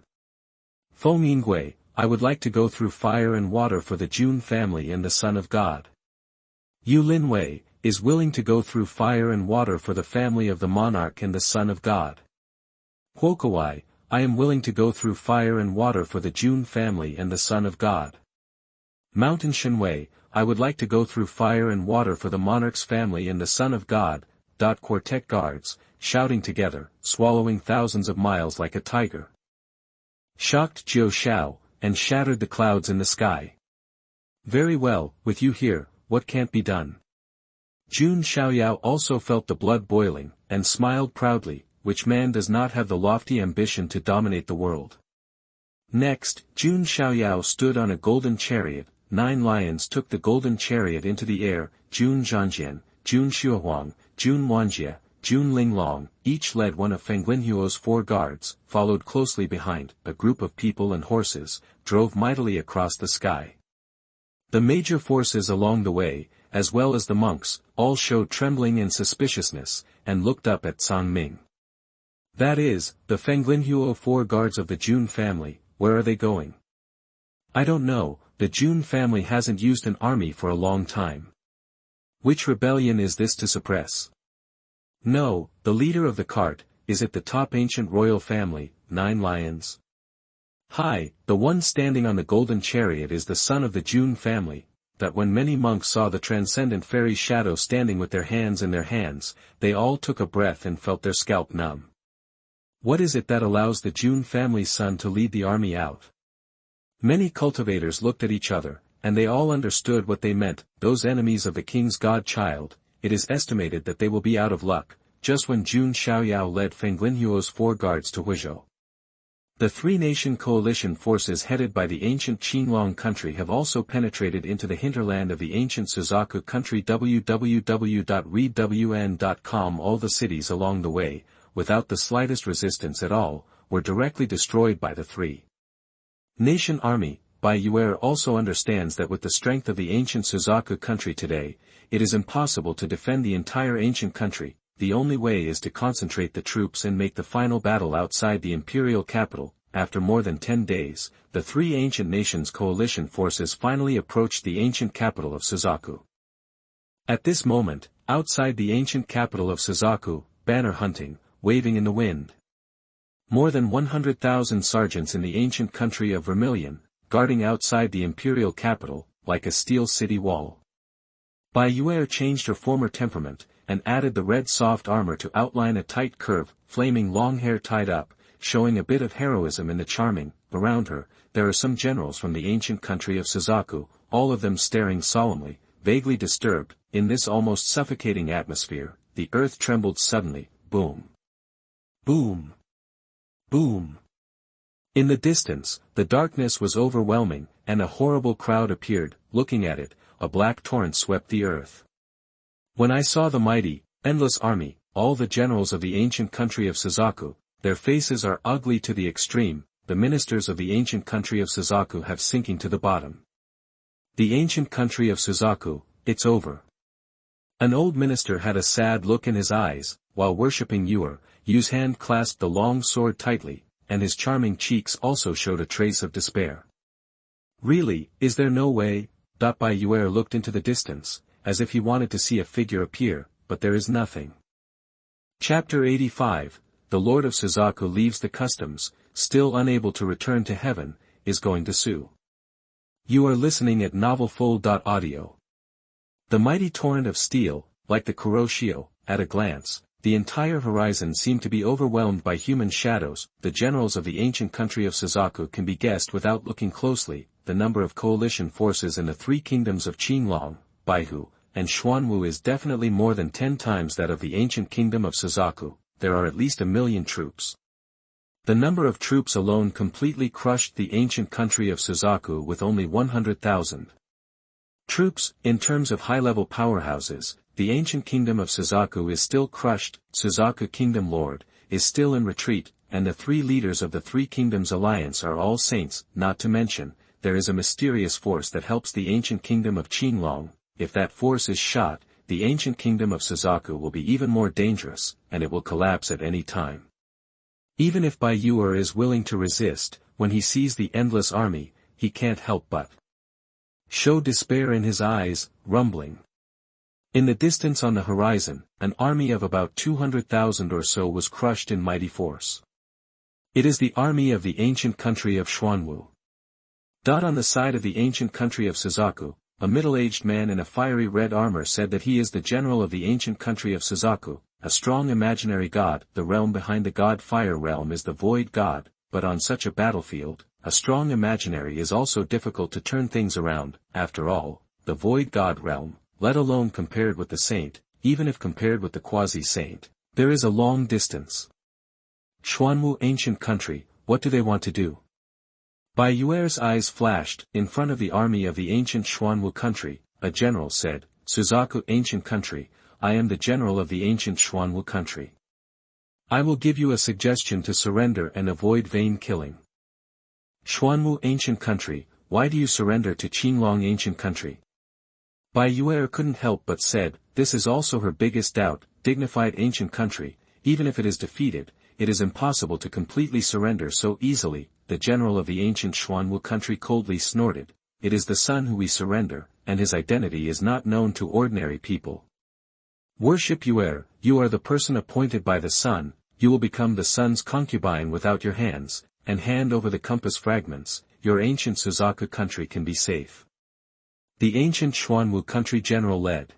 S1: Fo Mingui, I would like to go through fire and water for the Jun family and the Son of God. Yu Linwei, is willing to go through fire and water for the family of the monarch and the Son of God. Huokawai, I am willing to go through fire and water for the Jun family and the Son of God. Mountain Shenwei, I would like to go through fire and water for the monarch's family and the Son of God. Quartet guards, shouting together, swallowing thousands of miles like a tiger. Shocked Jiu Shao, and shattered the clouds in the sky. Very well, with you here, what can't be done? Jun Xiaoyao also felt the blood boiling, and smiled proudly, which man does not have the lofty ambition to dominate the world? Next, Jun Xiaoyao stood on a golden chariot. 9 lions took the golden chariot into the air. Jun Zhangjian, Jun Xuanhuan, Jun Wanjie, Jun Linglong, each led one of Fenglinhuo's 4 guards, followed closely behind. A group of people and horses drove mightily across the sky. The major forces along the way, as well as the monks, all showed trembling and suspiciousness, and looked up at Sang Ming. That is, the Fenglinhuo 4 guards of the Jun family, where are they going? I don't know, the Jun family hasn't used an army for a long time. Which rebellion is this to suppress? No, the leader of the cart, is it the top ancient royal family, 9 lions? Hi, the one standing on the golden chariot is the son of the Jun family. That when many monks saw the transcendent fairy shadow standing with their hands in their hands, they all took a breath and felt their scalp numb. What is it that allows the Jun family's son to lead the army out? Many cultivators looked at each other, and they all understood what they meant. Those enemies of the king's godchild, it is estimated that they will be out of luck, just when Jun Xiaoyao led Fenglinhuo's 4 guards to Huizhou. The 3-nation coalition forces headed by the ancient Qinglong country have also penetrated into the hinterland of the ancient Suzaku country. www.readwn.com. All the cities along the way, without the slightest resistance at all, were directly destroyed by the 3-nation army. Bai Yuer also understands that with the strength of the ancient Suzaku country today, it is impossible to defend the entire ancient country. The only way is to concentrate the troops and make the final battle outside the imperial capital. After more than 10 days, the 3 ancient nations' coalition forces finally approached the ancient capital of Suzaku. At this moment, outside the ancient capital of Suzaku, banner hunting, waving in the wind. More than 100,000 sergeants in the ancient country of Vermilion, guarding outside the imperial capital, like a steel city wall. Bai Yuer changed her former temperament, and added the red soft armor to outline a tight curve, flaming long hair tied up, showing a bit of heroism in the charming. Around her, there are some generals from the ancient country of Suzaku, all of them staring solemnly, vaguely disturbed. In this almost suffocating atmosphere, the earth trembled suddenly. Boom. Boom. Boom. In the distance, the darkness was overwhelming, and a horrible crowd appeared. Looking at it, a black torrent swept the earth. When I saw the mighty, endless army, all the generals of the ancient country of Suzaku, their faces are ugly to the extreme. The ministers of the ancient country of Suzaku have sinking to the bottom. The ancient country of Suzaku, it's over. An old minister had a sad look in his eyes, while worshipping Yu's hand clasped the long sword tightly, and his charming cheeks also showed a trace of despair. Really, is there no way? Bai Yuer looked into the distance, as if he wanted to see a figure appear, but there is nothing. Chapter 85, The Lord of Suzaku leaves the customs, still unable to return to heaven, is going to sue. You are listening at novelfull.audio. The mighty torrent of steel, like the Kuroshio, at a glance, the entire horizon seemed to be overwhelmed by human shadows. The generals of the ancient country of Suzaku can be guessed without looking closely. The number of coalition forces in the 3 kingdoms of Qinglong, Baihu, and Xuanhuan is definitely more than 10 times that of the ancient kingdom of Suzaku. There are at least 1 million troops. The number of troops alone completely crushed the ancient country of Suzaku with only 100,000 troops. In terms of high-level powerhouses, the ancient kingdom of Suzaku is still crushed, Suzaku Kingdom Lord, is still in retreat, and the three leaders of the Three Kingdoms Alliance are all saints, not to mention, there is a mysterious force that helps the ancient kingdom of Qinglong. If that force is shot, the ancient kingdom of Suzaku will be even more dangerous, and it will collapse at any time. Even if Bai Yuer is willing to resist, when he sees the endless army, he can't help but show despair in his eyes, rumbling. In the distance on the horizon, an army of about 200,000 or so was crushed in mighty force. It is the army of the ancient country of Xuanhuan. On the side of the ancient country of Suzaku, a middle-aged man in a fiery red armor said that he is the general of the ancient country of Suzaku, a strong imaginary god. The realm behind the god fire realm is the void god, but on such a battlefield, a strong imaginary is also difficult to turn things around. After all, the void god realm, let alone compared with the saint, even if compared with the quasi-saint, there is a long distance. Xuanhuan ancient country, what do they want to do? Bai Yuer's eyes flashed. In front of the army of the ancient Xuanhuan country, a general said, Suzaku ancient country, I am the general of the ancient Xuanhuan country. I will give you a suggestion to surrender and avoid vain killing. Xuanhuan ancient country, why do you surrender to Qinglong ancient country? Bai Yuer couldn't help but said, this is also her biggest doubt, dignified ancient country, even if it is defeated, it is impossible to completely surrender so easily. The general of the ancient Xuanhuan country coldly snorted, it is the sun who we surrender, and his identity is not known to ordinary people. Worship Yuer, you are the person appointed by the sun, you will become the sun's concubine without your hands, and hand over the compass fragments, your ancient Suzaku country can be safe. The ancient Xuanhuan country general led.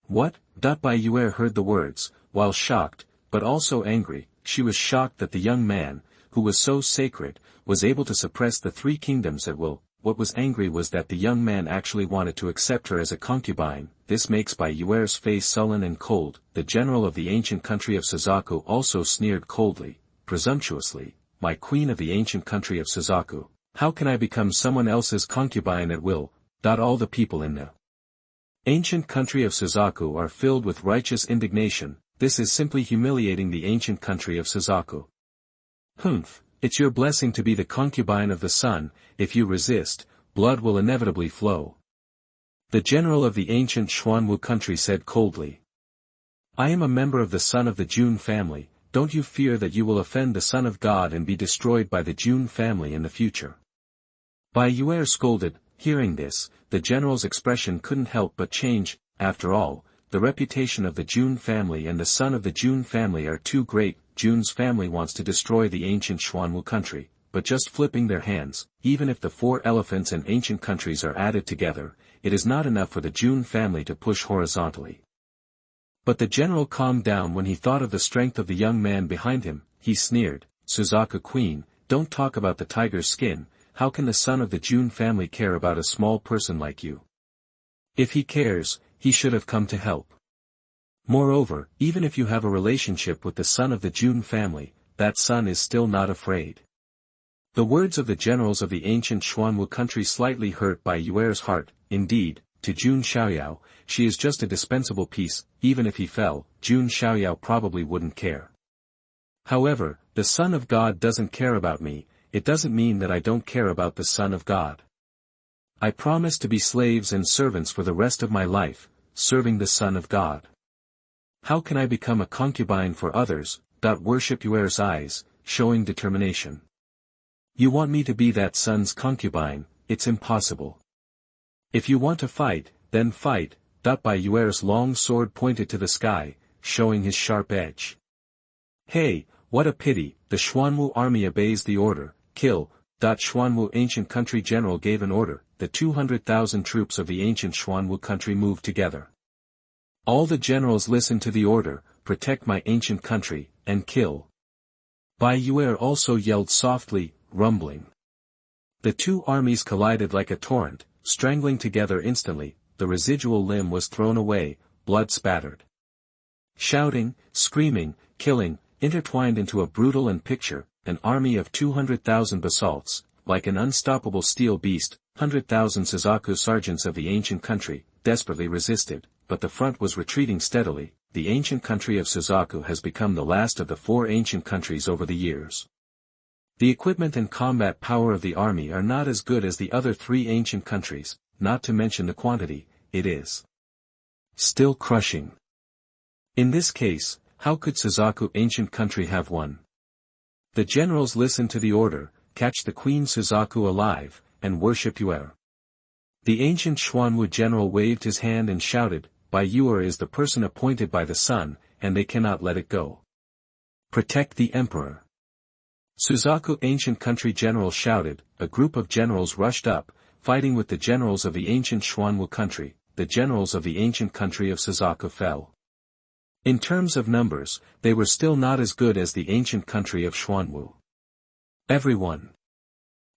S1: What? Bai Yuer heard the words, while shocked, but also angry. She was shocked that the young man, who was so sacred, was able to suppress the three kingdoms at will. What was angry was that the young man actually wanted to accept her as a concubine. This makes Bai Yuer's face sullen and cold. The general of the ancient country of Suzaku also sneered coldly, presumptuously, my queen of the ancient country of Suzaku, how can I become someone else's concubine at will? All the people in the ancient country of Suzaku are filled with righteous indignation. This is simply humiliating the ancient country of Suzaku. Humph, it's your blessing to be the concubine of the sun. If you resist, blood will inevitably flow. The general of the ancient Xuanhuan country said coldly. I am a member of the son of the Jun family, don't you fear that you will offend the son of God and be destroyed by the Jun family in the future? Bai Yuer scolded. Hearing this, the general's expression couldn't help but change. After all, the reputation of the Jun family and the son of the Jun family are too great. Jun's family wants to destroy the ancient Xuanhuan country, but just flipping their hands, even if the four elephants and ancient countries are added together, it is not enough for the Jun family to push horizontally. But the general calmed down when he thought of the strength of the young man behind him. He sneered, Suzaku queen, don't talk about the tiger's skin. How can the son of the Jun family care about a small person like you? If he cares, he should have come to help. Moreover, even if you have a relationship with the son of the Jun family, that son is still not afraid. The words of the generals of the ancient Xuanhuan country slightly hurt Bai Yuer's heart. Indeed, to Jun Xiaoyao, she is just a dispensable piece. Even if he fell, Jun Xiaoyao probably wouldn't care. However, the Son of God doesn't care about me. It doesn't mean that I don't care about the Son of God. I promise to be slaves and servants for the rest of my life, serving the Son of God. How can I become a concubine for others? Worship Yuer's eyes, showing determination. You want me to be that son's concubine? It's impossible. If you want to fight, then fight. Bai Yuer's long sword pointed to the sky, showing his sharp edge. Hey, what a pity, the Xuanhuan army obeys the order, kill. Xuanhuan ancient country general gave an order. The 200,000 troops of the ancient Xuanhuan country moved together. All the generals listened to the order, protect my ancient country, and kill. Bai Yuer also yelled softly, rumbling. The two armies collided like a torrent, strangling together instantly. The residual limb was thrown away, blood spattered. Shouting, screaming, killing, intertwined into a brutal and picture. an army of 200,000 basalts, like an unstoppable steel beast, 100,000 Suzaku sergeants of the ancient country, desperately resisted, but the front was retreating steadily. The ancient country of Suzaku has become the last of the 4 ancient countries over the years. The equipment and combat power of the army are not as good as the other 3 ancient countries, not to mention the quantity. It is still crushing. In this case, how could Suzaku ancient country have won? The generals listened to the order, catch the Queen Suzaku alive, and worship Yuer. The ancient Xuanhuan general waved his hand and shouted, "Bai Yuer is the person appointed by the sun, and they cannot let it go. Protect the emperor." Suzaku ancient country general shouted. A group of generals rushed up, fighting with the generals of the ancient Xuanhuan country. The generals of the ancient country of Suzaku fell. In terms of numbers, they were still not as good as the ancient country of Xuanhuan. Everyone.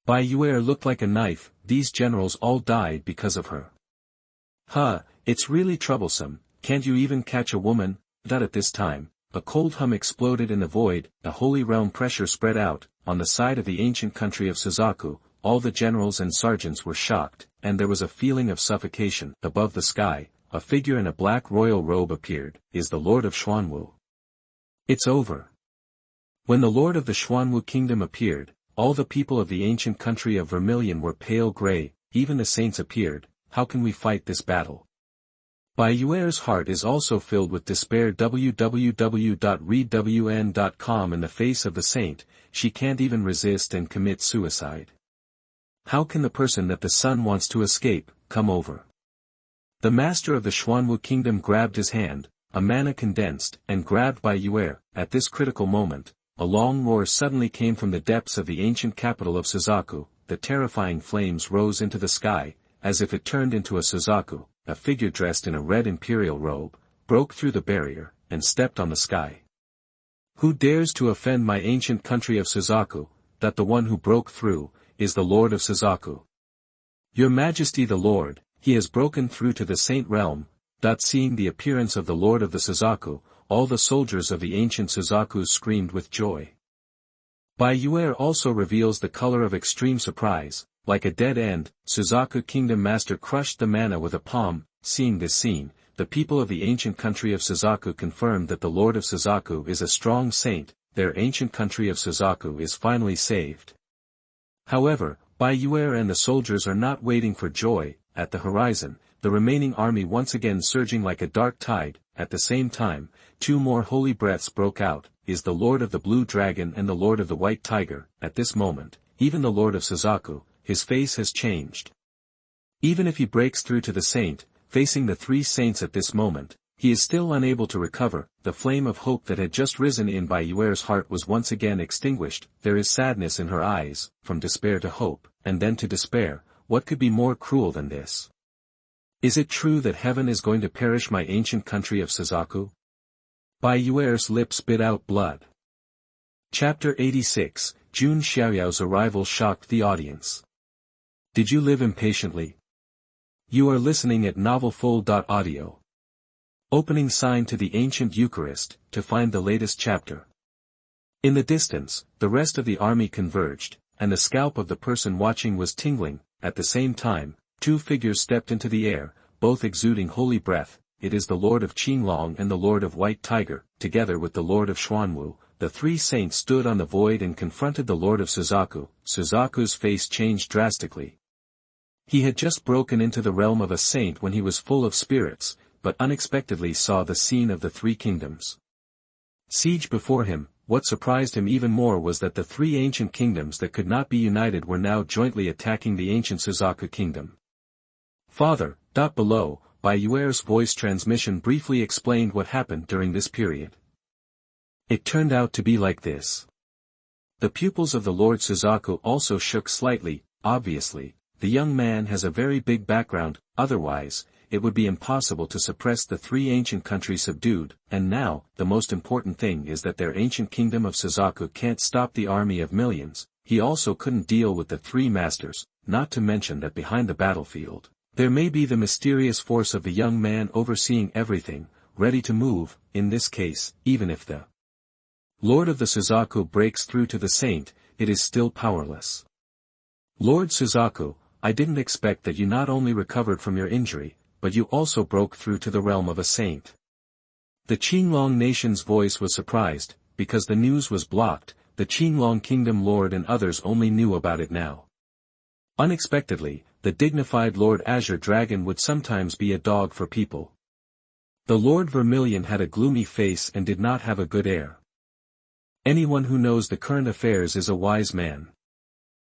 S1: Bai Yuer looked like a knife. These generals all died because of her. It's really troublesome. Can't you even catch a woman? At this time, a cold hum exploded in the void. A holy realm pressure spread out. On the side of the ancient country of Suzaku, all the generals and sergeants were shocked, and there was a feeling of suffocation. Above the sky, a figure in a black royal robe appeared. Is the Lord of Xuanhuan. It's over. When the Lord of the Xuanhuan kingdom appeared, all the people of the ancient country of Vermilion were pale gray. Even the saints appeared. How can we fight this battle? Bai Yuer's heart is also filled with despair. www.readwn.com. In the face of the saint, she can't even resist and commit suicide. How can the person that the sun wants to escape, come over? The master of the Xuanhuan kingdom grabbed his hand, a mana condensed, and grabbed Bai Yuer. At this critical moment, a long roar suddenly came from the depths of the ancient capital of Suzaku. The terrifying flames rose into the sky, as if it turned into a Suzaku. A figure dressed in a red imperial robe, broke through the barrier, and stepped on the sky. Who dares to offend my ancient country of Suzaku? That the one who broke through, is the Lord of Suzaku. Your Majesty the Lord, he has broken through to the Saint Realm. Seeing the appearance of the Lord of the Suzaku, all the soldiers of the ancient Suzaku screamed with joy. Bai Yuer also reveals the color of extreme surprise. Like a dead end, Suzaku Kingdom Master crushed the mana with a palm. Seeing this scene, the people of the ancient country of Suzaku confirmed that the Lord of Suzaku is a strong saint. Their ancient country of Suzaku is finally saved. However, Bai Yuer and the soldiers are not waiting for joy. At the horizon, the remaining army once again surging like a dark tide. At the same time, 2 more holy breaths broke out. Is the Lord of the Blue Dragon and the Lord of the White Tiger. At this moment, even the Lord of Suzaku, his face has changed. Even if he breaks through to the saint, facing the 3 saints at this moment, he is still unable to recover. The flame of hope that had just risen in Bai Yuer's heart was once again extinguished. There is sadness in her eyes, from despair to hope, and then to despair. What could be more cruel than this? Is it true that heaven is going to perish my ancient country of Suzaku? Bai Yuer's lips spit out blood. Chapter 86, Jun Xiaoyao's arrival shocked the audience. Did you live impatiently? You are listening at novelfull.audio. Opening sign to the ancient Eucharist, to find the latest chapter. In the distance, the rest of the army converged, and the scalp of the person watching was tingling. At the same time, 2 figures stepped into the air, both exuding holy breath. It is the Lord of Qinglong and the Lord of White Tiger, together with the Lord of Xuanhuan. The 3 saints stood on the void and confronted the Lord of Suzaku. Suzaku's face changed drastically. He had just broken into the realm of a saint when he was full of spirits, but unexpectedly saw the scene of the 3 kingdoms siege before him. What surprised him even more was that the 3 ancient kingdoms that could not be united were now jointly attacking the ancient Suzaku kingdom. Father, below, Bai Yuer's voice transmission briefly explained what happened during this period. It turned out to be like this. The pupils of the Lord Suzaku also shook slightly. Obviously, the young man has a very big background, otherwise, it would be impossible to suppress the 3 ancient countries subdued. And now, the most important thing is that their ancient kingdom of Suzaku can't stop the army of millions. He also couldn't deal with the 3 masters, not to mention that behind the battlefield, there may be the mysterious force of the young man overseeing everything, ready to move. In this case, even if the Lord of the Suzaku breaks through to the saint, it is still powerless. Lord Suzaku, I didn't expect that you not only recovered from your injury, but you also broke through to the realm of a saint. The Qinglong nation's voice was surprised, because the news was blocked, the Qinglong kingdom lord and others only knew about it now. Unexpectedly, the dignified Lord Azure Dragon would sometimes be a dog for people. The Lord Vermilion had a gloomy face and did not have a good air. Anyone who knows the current affairs is a wise man.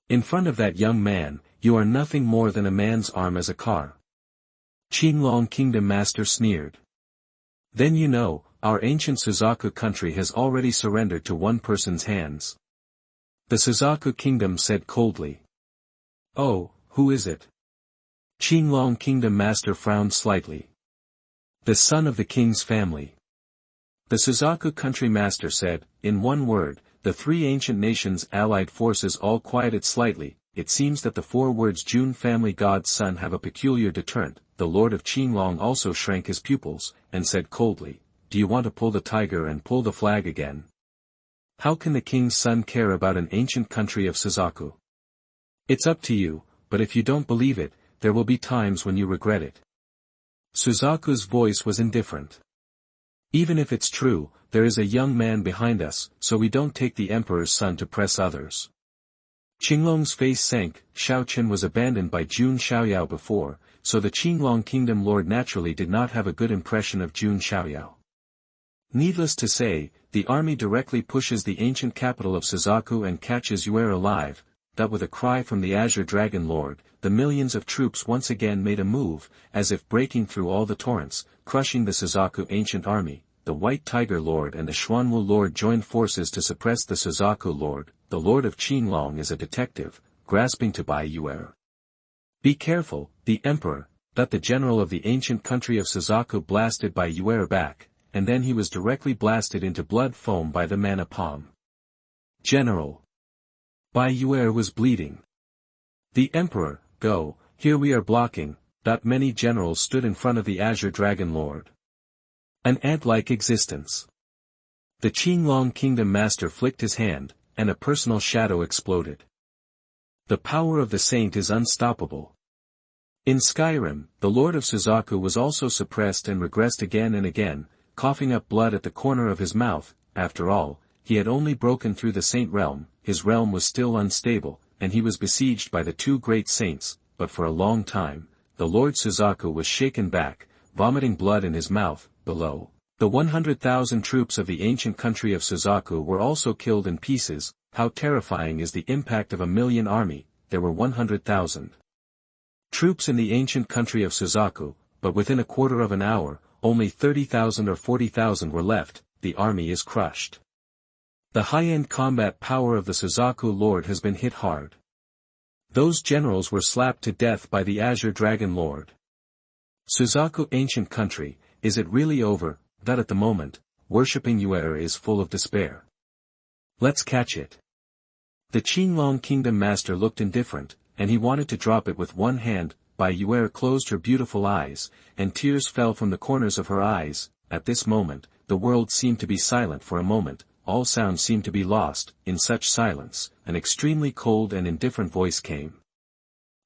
S1: In front of that young man, you are nothing more than a man's arm as a car. Qinglong Kingdom Master sneered. Then you know, our ancient Suzaku country has already surrendered to one person's hands. The Suzaku Kingdom said coldly. Oh, who is it? Qinglong Kingdom Master frowned slightly. The son of the king's family. The Suzaku country master said, in one word, the three ancient nations' allied forces all quieted slightly. It seems that the four words Jun family god's son have a peculiar deterrent. The lord of Qinglong also shrank his pupils, and said coldly, do you want to pull the tiger and pull the flag again? How can the king's son care about an ancient country of Suzaku? It's up to you, but if you don't believe it, there will be times when you regret it. Suzaku's voice was indifferent. Even if it's true, there is a young man behind us, so we don't take the emperor's son to press others. Qinglong's face sank. Xiaoqian was abandoned by Jun Xiaoyao before, so the Qinglong kingdom lord naturally did not have a good impression of Jun Xiaoyao. Needless to say, the army directly pushes the ancient capital of Suzaku and catches Yuer alive. That with a cry from the Azure Dragon Lord, the millions of troops once again made a move, as if breaking through all the torrents, crushing the Suzaku ancient army. The White Tiger Lord and the Xuanhuan Lord joined forces to suppress the Suzaku Lord. The Lord of Qinglong is a detective, grasping to buy Yuer. Be careful, the Emperor, that the general of the ancient country of Suzaku blasted by Yuer back, and then he was directly blasted into blood foam by the mana palm. General. Bai Yuer was bleeding. The Emperor, go, here we are blocking. Many generals stood in front of the Azure Dragon Lord. An ant-like existence. The Qinglong Kingdom Master flicked his hand, and a personal shadow exploded. The power of the saint is unstoppable. In Skyrim, the Lord of Suzaku was also suppressed and regressed again and again, coughing up blood at the corner of his mouth. After all, he had only broken through the saint realm, his realm was still unstable, and he was besieged by the two great saints, but for a long time, the Lord Suzaku was shaken back, vomiting blood in his mouth. Below, the 100,000 troops of the ancient country of Suzaku were also killed in pieces. How terrifying is the impact of a million army. There were 100,000 troops in the ancient country of Suzaku, but within a quarter of an hour, only 30,000 or 40,000 were left. The army is crushed. The high-end combat power of the Suzaku Lord has been hit hard. Those generals were slapped to death by the Azure Dragon Lord. Suzaku ancient country, is it really over? That at the moment, worshipping Yuer is full of despair. Let's catch it. The Qinglong Kingdom Master looked indifferent, and he wanted to drop it with one hand. Bai Yuer closed her beautiful eyes, and tears fell from the corners of her eyes. At this moment, the world seemed to be silent for a moment. All sound seemed to be lost. In such silence, an extremely cold and indifferent voice came.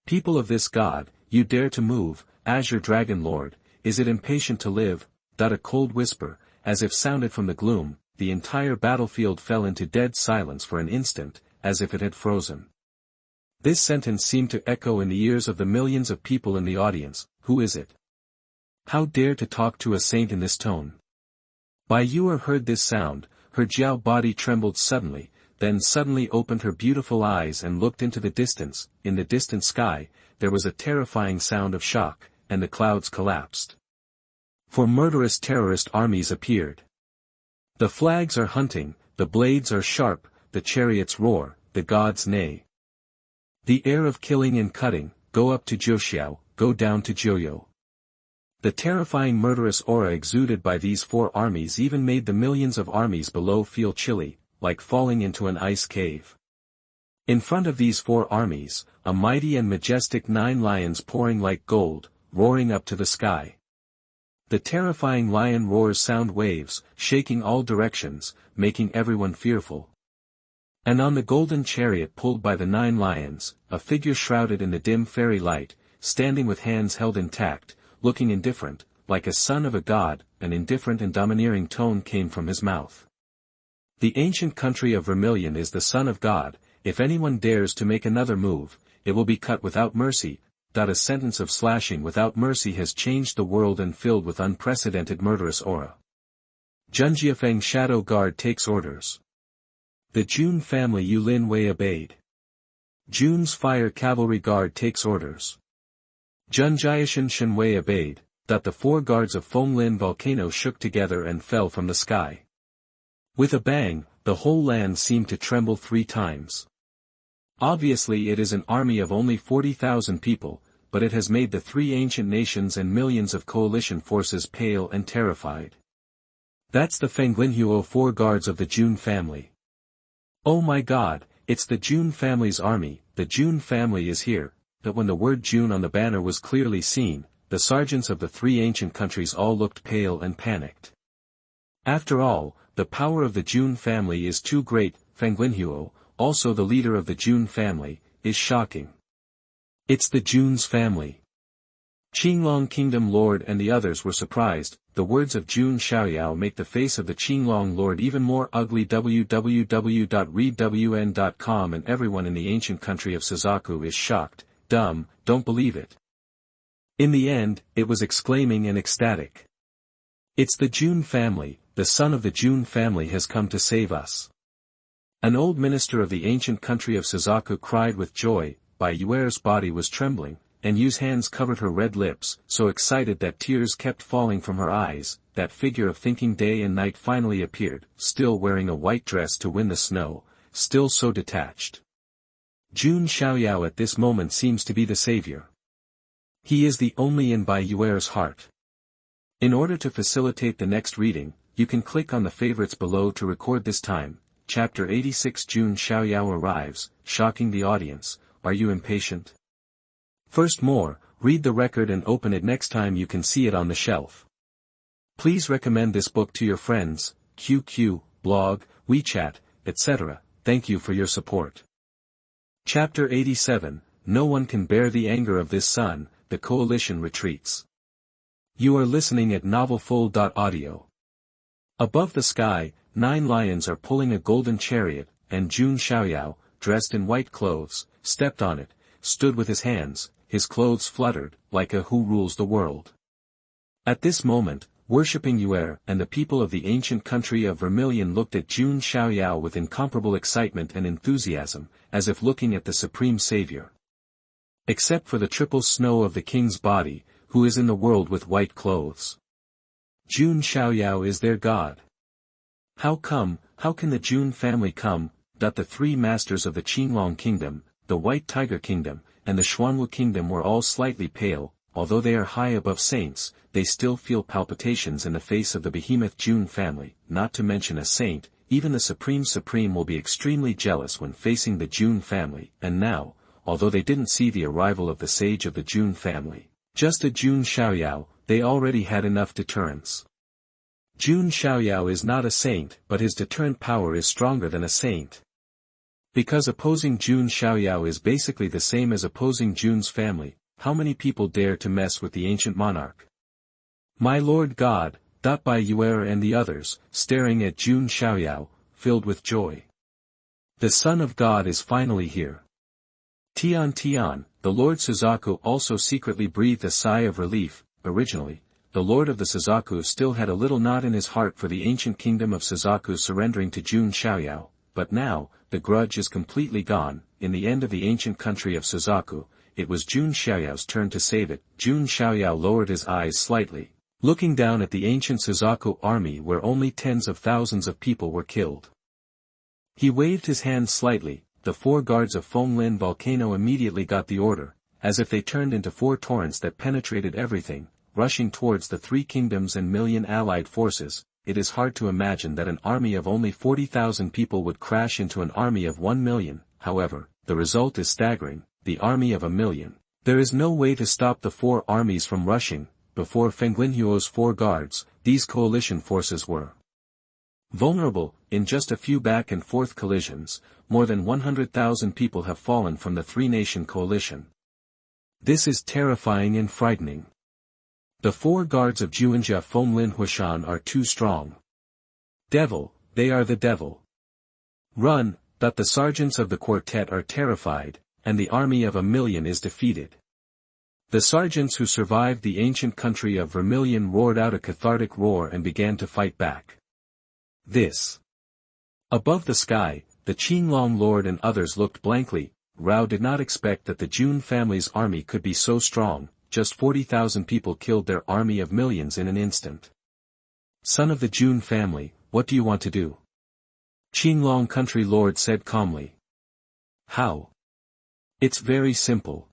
S1: People of this god, you dare to move, Azure Dragon Lord, is it impatient to live? A cold whisper, as if sounded from the gloom. The entire battlefield fell into dead silence for an instant, as if it had frozen. This sentence seemed to echo in the ears of the millions of people in the audience. Who is it? How dare to talk to a saint in this tone? Bai Yuer heard this sound, her Jiao body trembled suddenly, then suddenly opened her beautiful eyes and looked into the distance. In the distant sky, there was a terrifying sound of shock, and the clouds collapsed. For murderous terrorist armies appeared. The flags are hunting, the blades are sharp, the chariots roar, the gods neigh. The air of killing and cutting, go up to Jiuxiao, go down to Jiuyo. The terrifying murderous aura exuded by these four armies even made the millions of armies below feel chilly, like falling into an ice cave. In front of these four armies, a mighty and majestic 9 lions pouring like gold, roaring up to the sky. The terrifying lion roars sound waves, shaking all directions, making everyone fearful. And on the golden chariot pulled by the 9 lions, a figure shrouded in the dim fairy light, standing with hands held intact, looking indifferent, like a son of a god. An indifferent and domineering tone came from his mouth. The ancient country of Vermilion is the son of God. If anyone dares to make another move, it will be cut without mercy. A sentence of slashing without mercy has changed the world and filled with unprecedented murderous aura. Jun Xiaoyao Shadow Guard takes orders. The Jun family Yulin Wei obeyed. Jun's Fire Cavalry Guard takes orders. Jun Jiashan Shenwei obeyed. The 4 guards of Fenglin volcano shook together and fell from the sky. With a bang, the whole land seemed to tremble 3 times. Obviously it is an army of only 40,000 people, but it has made the 3 ancient nations and millions of coalition forces pale and terrified. That's the Fenglin 4 guards of the Jun family. Oh my god, it's the Jun family's army. The Jun family is here. But when the word Jun on the banner was clearly seen, the sergeants of the 3 ancient countries all looked pale and panicked. After all, the power of the Jun family is too great. Fenglin, also the leader of the Jun family, is shocking. It's the Jun's family. Qinglong Kingdom Lord and the others were surprised. The words of Jun Xiaoyao make the face of the Qinglong Lord even more ugly. www.readwn.com and everyone in the ancient country of Suzaku is shocked, dumb, don't believe it. In the end, it was exclaiming and ecstatic. It's the Jun family, the son of the Jun family has come to save us. An old minister of the ancient country of Suzaku cried with joy. Bai Yuer's body was trembling, and Yu's hands covered her red lips, so excited that tears kept falling from her eyes. That figure of thinking day and night finally appeared, still wearing a white dress to win the snow, still so detached. Jun Xiaoyao at this moment seems to be the savior. He is the only in Bai Yuer's heart. In order to facilitate the next reading, you can click on the favorites below to record this time. Chapter 86 Jun Xiaoyao arrives, shocking the audience. Are you impatient? First more, read the record and open it next time you can see it on the shelf. Please recommend this book to your friends, QQ, blog, WeChat, etc. Thank you for your support. Chapter 87, No one can bear the anger of this sun, the coalition retreats. You are listening at novelfull.audio. Above the sky, 9 lions are pulling a golden chariot, and Jun Xiaoyao, dressed in white clothes, stepped on it, stood with his hands, his clothes fluttered, like a who rules the world. At this moment, worshipping Yuer and the people of the ancient country of Vermilion looked at Jun Xiaoyao with incomparable excitement and enthusiasm, as if looking at the supreme savior. Except for the triple snow of the king's body, who is in the world with white clothes. Jun Xiaoyao is their god. How can the Jun family come? The 3 masters of the Qinglong kingdom, the White Tiger kingdom, and the Xuanhuan kingdom were all slightly pale. Although they are high above saints, they still feel palpitations in the face of the behemoth Jun family. Not to mention a saint, even the Supreme will be extremely jealous when facing the Jun family. And now, although they didn't see the arrival of the sage of the Jun family, just a Jun Xiaoyao, they already had enough deterrence. Jun Xiaoyao is not a saint, but his deterrent power is stronger than a saint. Because opposing Jun Xiaoyao is basically the same as opposing Jun's family, how many people dare to mess with the ancient monarch? My Lord God, Bai Yuer and the others, staring at Jun Xiaoyao, filled with joy. The Son of God is finally here. Tian, the Lord Suzaku also secretly breathed a sigh of relief. Originally, the Lord of the Suzaku still had a little knot in his heart for the ancient kingdom of Suzaku surrendering to Jun Xiaoyao, but now, the grudge is completely gone. In the end of the ancient country of Suzaku, it was Jun Xiaoyao's turn to save it. Jun Xiaoyao lowered his eyes slightly, looking down at the ancient Suzaku army where only tens of thousands of people were killed. He waved his hand slightly. The 4 guards of Fenglin volcano immediately got the order, as if they turned into 4 torrents that penetrated everything, rushing towards the 3 kingdoms and million allied forces. It is hard to imagine that an army of only 40,000 people would crash into an army of 1 million, however, the result is staggering, the army of 1 million. There is no way to stop the 4 armies from rushing. before Fenglin 4 guards, these coalition forces were vulnerable. In just a few back and forth collisions, more than 100,000 people have fallen from the three-nation coalition. This is terrifying and frightening. The 4 guards of Juanja Fenglin Huashan are too strong. Devil, they are the devil. Run, but the sergeants of the quartet are terrified, and the army of 1,000,000 is defeated. The sergeants who survived the ancient country of Vermilion roared out a cathartic roar and began to fight back. This. Above the sky, the Qinglong Lord and others looked blankly. Rao did not expect that the Jun family's army could be so strong. Just 40,000 people killed their army of millions in an instant. Son of the Jun family, what do you want to do? Qinglong country lord said calmly. How? It's very simple.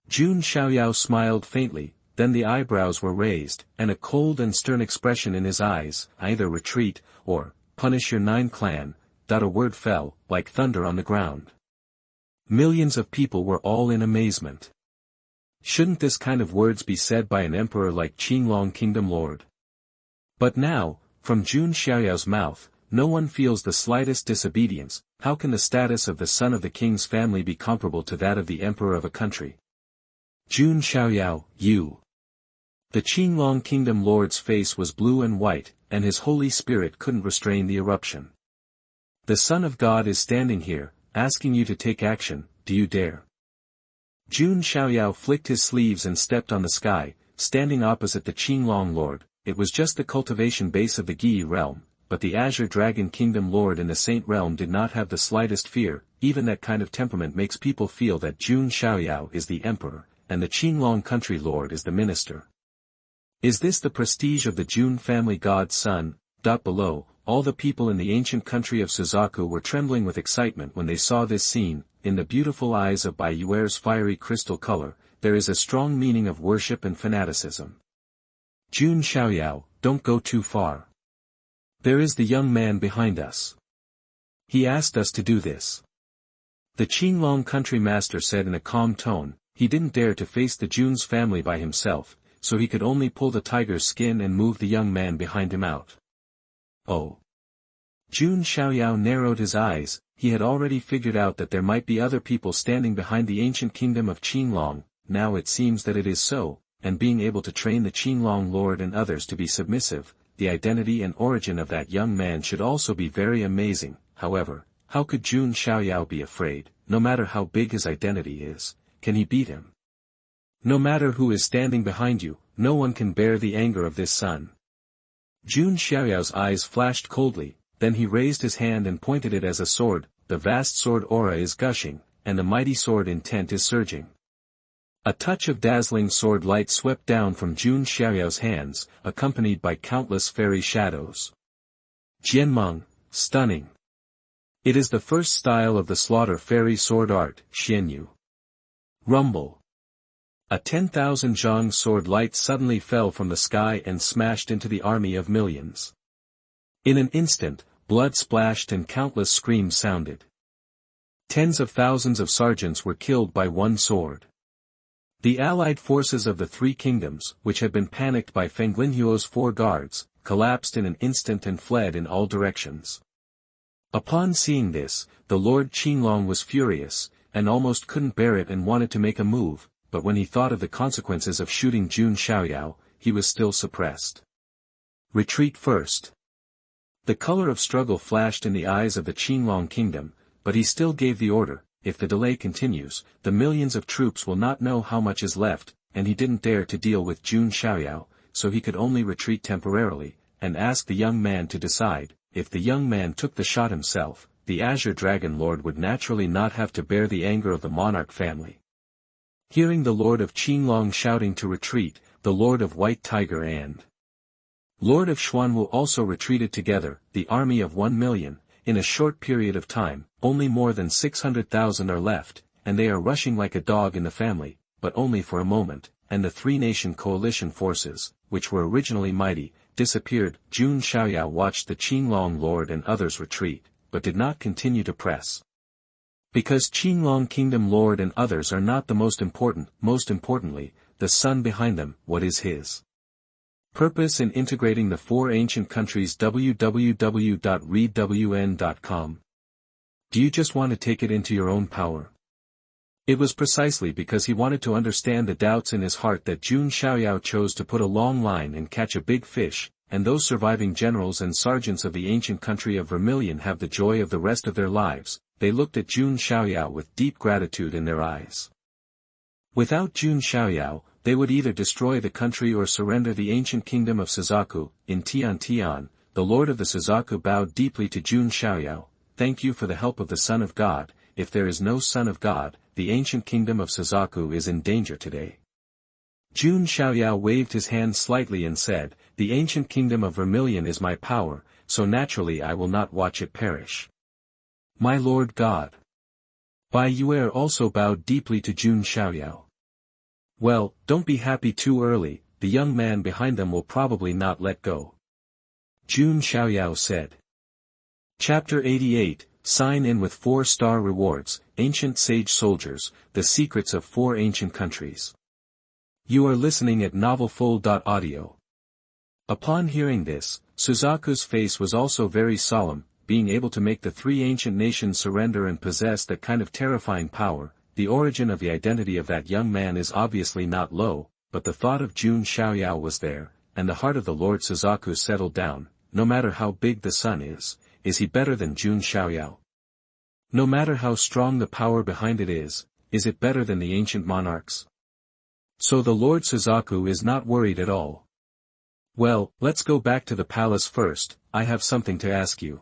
S1: Jun Xiaoyao smiled faintly, then the eyebrows were raised, and a cold and stern expression in his eyes, either retreat, or, punish your 9 clan, a word fell, like thunder on the ground. Millions of people were all in amazement. Shouldn't this kind of words be said by an emperor like Qinglong Kingdom Lord? But now, from Jun Xiaoyao's mouth, no one feels the slightest disobedience. How can the status of the son of the king's family be comparable to that of the emperor of a country? Jun Xiaoyao, you. The Qinglong Kingdom Lord's face was blue and white, and his holy spirit couldn't restrain the eruption. The Son of God is standing here, asking you to take action. Do you dare? Jun Xiaoyao flicked his sleeves and stepped on the sky, standing opposite the Qinglong Lord. It was just the cultivation base of the Gi realm, but the Azure Dragon Kingdom Lord in the Saint realm did not have the slightest fear. Even that kind of temperament makes people feel that Jun Xiaoyao is the emperor, and the Qinglong country lord is the minister. Is this the prestige of the Jun family god's son? Below, all the people in the ancient country of Suzaku were trembling with excitement when they saw this scene. In the beautiful eyes of Bai Yuer's fiery crystal color, there is a strong meaning of worship and fanaticism. Jun Xiaoyao, don't go too far. There is the young man behind us. He asked us to do this. The Qinglong country master said in a calm tone. He didn't dare to face the Jun's family by himself, so he could only pull the tiger's skin and move the young man behind him out. Oh. Jun Xiaoyao narrowed his eyes. He had already figured out that there might be other people standing behind the ancient kingdom of Qinglong. Now it seems that it is so, and being able to train the Qinglong Lord and others to be submissive, the identity and origin of that young man should also be very amazing. However, how could Jun Xiaoyao be afraid? No matter how big his identity is, can he beat him? No matter who is standing behind you, no one can bear the anger of this son. Jun Xiaoyao's eyes flashed coldly, then he raised his hand and pointed it as a sword. The vast sword aura is gushing, and the mighty sword intent is surging. A touch of dazzling sword light swept down from Jun Xiaoyao's hands, accompanied by countless fairy shadows. Jianmeng, stunning. It is the first style of the slaughter fairy sword art, Xianyu. Rumble. A 10,000 zhang sword light suddenly fell from the sky and smashed into the army of millions. In an instant, blood splashed and countless screams sounded. Tens of thousands of sergeants were killed by one sword. The allied forces of the three kingdoms, which had been panicked by Fenglin 4 guards, collapsed in an instant and fled in all directions. Upon seeing this, the Lord Qinglong was furious, and almost couldn't bear it and wanted to make a move, but when he thought of the consequences of shooting Jun Xiaoyao, he was still suppressed. Retreat first. The color of struggle flashed in the eyes of the Qinglong kingdom, but he still gave the order. If the delay continues, the millions of troops will not know how much is left, and he didn't dare to deal with Jun Xiaoyao, so he could only retreat temporarily, and ask the young man to decide. If the young man took the shot himself, the Azure Dragon Lord would naturally not have to bear the anger of the monarch family. Hearing the Lord of Qinglong shouting to retreat, the Lord of White Tiger and Lord of Xuanhuan also retreated together. The army of 1,000,000, in a short period of time, only more than 600,000 are left, and they are rushing like a dog in the family, but only for a moment, and the three-nation coalition forces, which were originally mighty, disappeared. Jun Xiaoyao watched the Qinglong Lord and others retreat, but did not continue to press. Because Qinglong Kingdom Lord and others are not the most important. Most importantly, the sun behind them, what is his purpose in integrating the four ancient countries? www.readwn.com. Do you just want to take it into your own power? It was precisely because he wanted to understand the doubts in his heart that Jun Xiaoyao chose to put a long line and catch a big fish, and those surviving generals and sergeants of the ancient country of Vermilion have the joy of the rest of their lives. They looked at Jun Xiaoyao with deep gratitude in their eyes. Without Jun Xiaoyao, they would either destroy the country or surrender the ancient kingdom of Suzaku. In Tian, the Lord of the Suzaku bowed deeply to Jun Xiaoyao. Thank you for the help of the Son of God. If there is no Son of God, the ancient kingdom of Suzaku is in danger today. Jun Xiaoyao waved his hand slightly and said, the ancient kingdom of Vermilion is my power, so naturally I will not watch it perish. My Lord God. Bai Yuer also bowed deeply to Jun Xiaoyao. Well, don't be happy too early, the young man behind them will probably not let go. Jun Xiaoyao said. Chapter 88, Sign in with 4-star rewards, Ancient Sage Soldiers, The Secrets of 4 Ancient Countries. You are listening at novelfull.audio. Upon hearing this, Suzaku's face was also very solemn. Being able to make the 3 ancient nations surrender and possess that kind of terrifying power, the origin of the identity of that young man is obviously not low, but the thought of Jun Xiaoyao was there, and the heart of the Lord Suzaku settled down. No matter how big the sun is he better than Jun Xiaoyao? No matter how strong the power behind it is it better than the ancient monarchs? So the Lord Suzaku is not worried at all. Well, let's go back to the palace first, I have something to ask you.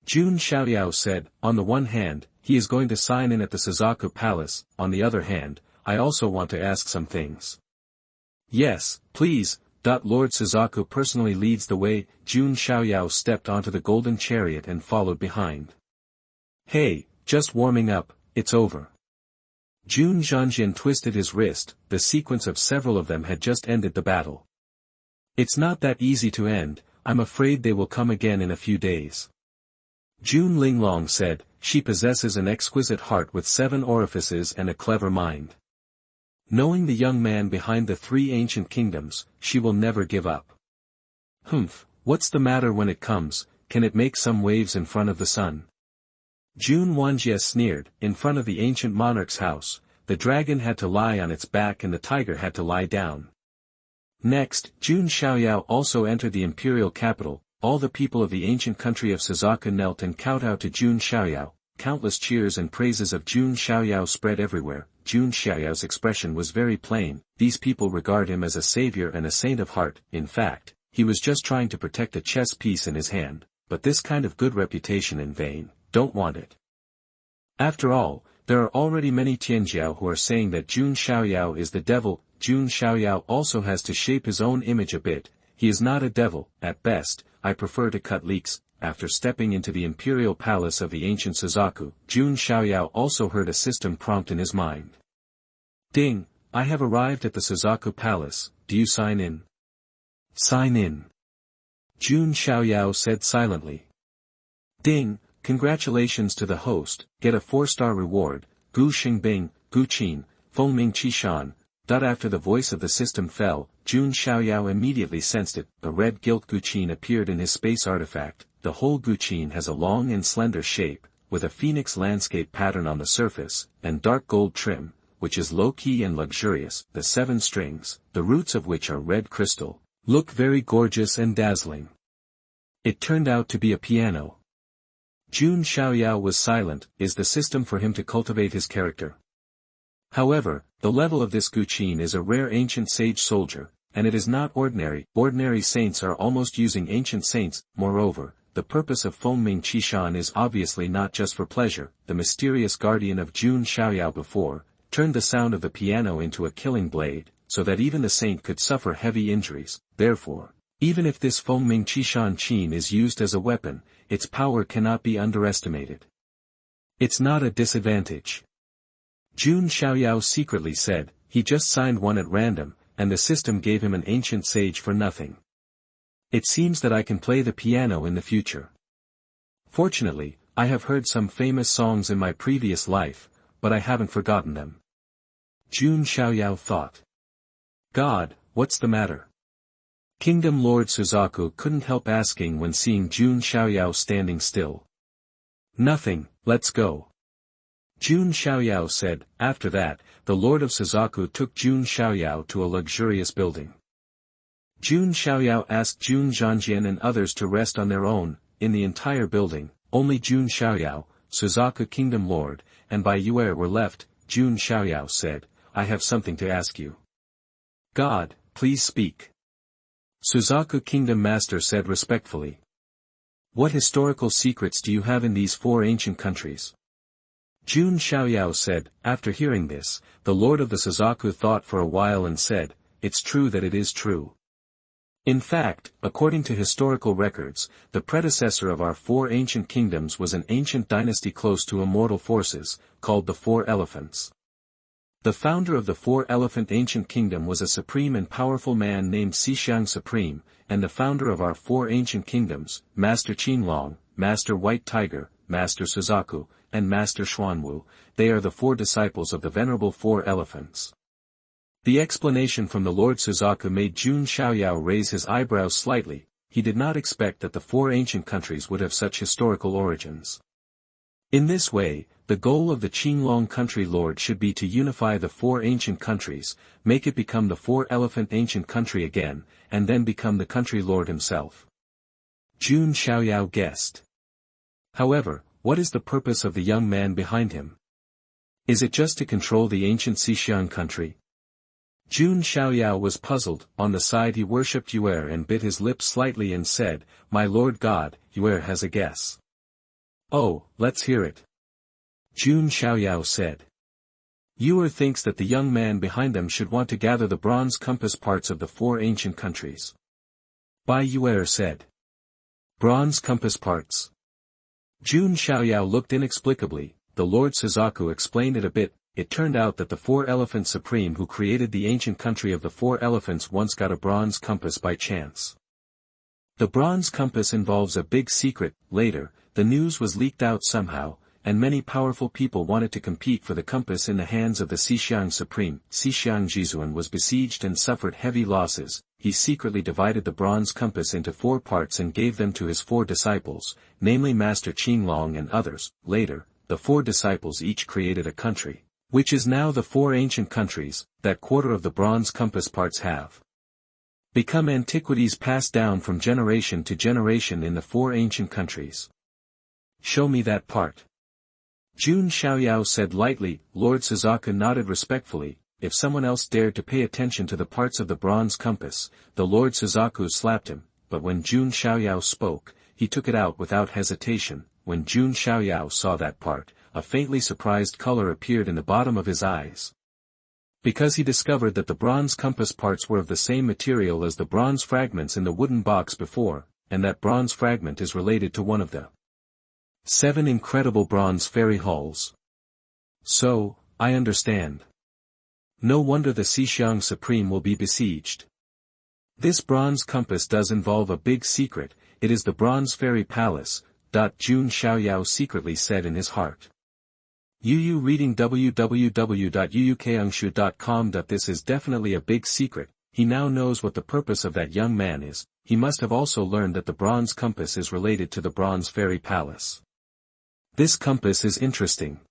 S1: Jun Xiaoyao said, on the one hand, he is going to sign in at the Suzaku Palace, on the other hand, I also want to ask some things. Yes, please. Lord Suzaku personally leads the way. Jun Xiaoyao stepped onto the golden chariot and followed behind. Hey, just warming up, it's over. Jun Zhanjian twisted his wrist, the sequence of several of them had just ended the battle. It's not that easy to end, I'm afraid they will come again in a few days. Jun Linglong said, she possesses an exquisite heart with 7 orifices and a clever mind. Knowing the young man behind the 3 ancient kingdoms, she will never give up. Humph, what's the matter when it comes, can it make some waves in front of the sun? Jun Wanjie sneered, in front of the ancient monarch's house, the dragon had to lie on its back and the tiger had to lie down. Next, Jun Xiaoyao also entered the imperial capital. All the people of the ancient country of Suzaku knelt and kowtowed to Jun Xiaoyao. Countless cheers and praises of Jun Xiaoyao spread everywhere. Jun Xiaoyao's expression was very plain. These people regard him as a savior and a saint of heart. In fact, he was just trying to protect a chess piece in his hand, but this kind of good reputation in vain, don't want it. After all, there are already many Tianjiao who are saying that Jun Xiaoyao is the devil. Jun Xiaoyao also has to shape his own image a bit. He is not a devil, at best. I prefer to cut leeks. After stepping into the Imperial Palace of the ancient Suzaku, Jun Xiaoyao also heard a system prompt in his mind. Ding, I have arrived at the Suzaku Palace, do you sign in? Sign in. Jun Xiaoyao said silently. Ding, congratulations to the host, get a 4-star reward, Gu Xingbing, Gu Qin, Fengming Qishan. After the voice of the system fell, Jun Xiaoyao immediately sensed it. A red gilt Guqin appeared in his space artifact. The whole Guqin has a long and slender shape, with a phoenix landscape pattern on the surface, and dark gold trim, which is low-key and luxurious. The 7 strings, the roots of which are red crystal, look very gorgeous and dazzling. It turned out to be a piano. Jun Xiaoyao was silent. Is the system for him to cultivate his character? However, the level of this Guqin is a rare ancient sage soldier, and it is not ordinary. Ordinary saints are almost using ancient saints. Moreover, the purpose of Fengming Qishan is obviously not just for pleasure. The mysterious guardian of Jun Xiaoyao before turned the sound of the piano into a killing blade, so that even the saint could suffer heavy injuries. Therefore, even if this Fengming Qishan Qin is used as a weapon, its power cannot be underestimated. It's not a disadvantage. Jun Xiaoyao secretly said, he just signed one at random, and the system gave him an ancient sage for nothing. It seems that I can play the piano in the future. Fortunately, I have heard some famous songs in my previous life, but I haven't forgotten them. Jun Xiaoyao thought. God, what's the matter? Kingdom Lord Suzaku couldn't help asking when seeing Jun Xiaoyao standing still. Nothing, let's go. Jun Xiaoyao said. After that, the Lord of Suzaku took Jun Xiaoyao to a luxurious building. Jun Xiaoyao asked Jun Xiaojian and others to rest on their own. In the entire building, only Jun Xiaoyao, Suzaku Kingdom Lord, and Bai Yue were left. Jun Xiaoyao said, I have something to ask you. God, please speak. Suzaku Kingdom Master said respectfully. What historical secrets do you have in these 4 ancient countries? Jun Xiaoyao said. After hearing this, the Lord of the Suzaku thought for a while and said, it's true that it is true. In fact, according to historical records, the predecessor of our 4 ancient kingdoms was an ancient dynasty close to immortal forces, called the 4 Elephants. The founder of the 4-elephant ancient kingdom was a supreme and powerful man named Xixiang Supreme, and the founder of our 4 ancient kingdoms, Master Qinglong, Master White Tiger, Master Suzaku, and Master Xuanhuan, they are the 4 disciples of the venerable 4 elephants. The explanation from the Lord Suzaku made Jun Xiaoyao raise his eyebrows slightly. He did not expect that the 4 ancient countries would have such historical origins. In this way, the goal of the Qinglong country lord should be to unify the 4 ancient countries, make it become the 4-elephant ancient country again, and then become the country lord himself. Jun Xiaoyao guessed. However, what is the purpose of the young man behind him? Is it just to control the ancient Xixiang country? Jun Xiaoyao was puzzled. On the side he worshipped Yue and bit his lips slightly and said, My Lord God, Yue has a guess. Oh, let's hear it. Jun Xiaoyao said. Yue thinks that the young man behind them should want to gather the bronze compass parts of the 4 ancient countries. Bai Yue said. Bronze compass parts. Jun Xiaoyao looked inexplicably. The Lord Suzaku explained it a bit. It turned out that the 4-elephant supreme who created the ancient country of the 4 elephants once got a bronze compass by chance. The bronze compass involves a big secret. Later, the news was leaked out somehow, and many powerful people wanted to compete for the compass in the hands of the Xixiang Supreme. Xixiang Jizuan was besieged and suffered heavy losses. He secretly divided the bronze compass into 4 parts and gave them to his 4 disciples, namely Master Qinglong and others. Later, the 4 disciples each created a country, which is now the 4 ancient countries, that quarter of the bronze compass parts have become antiquities passed down from generation to generation in the 4 ancient countries. Show me that part. Jun Xiaoyao said lightly. Lord Suzaku nodded respectfully. If someone else dared to pay attention to the parts of the bronze compass, the Lord Suzaku slapped him, but when Jun Xiaoyao spoke, he took it out without hesitation. When Jun Xiaoyao saw that part, a faintly surprised color appeared in the bottom of his eyes. Because he discovered that the bronze compass parts were of the same material as the bronze fragments in the wooden box before, and that bronze fragment is related to one of the 7 incredible bronze fairy halls. So, I understand. No wonder the Xixiang Supreme will be besieged. This bronze compass does involve a big secret. It is the bronze fairy palace. Jun Xiaoyao secretly said in his heart. Yu reading www.yuukangshu.com. This is definitely a big secret. He now knows what the purpose of that young man is. He must have also learned that the bronze compass is related to the bronze fairy palace. This compass is interesting.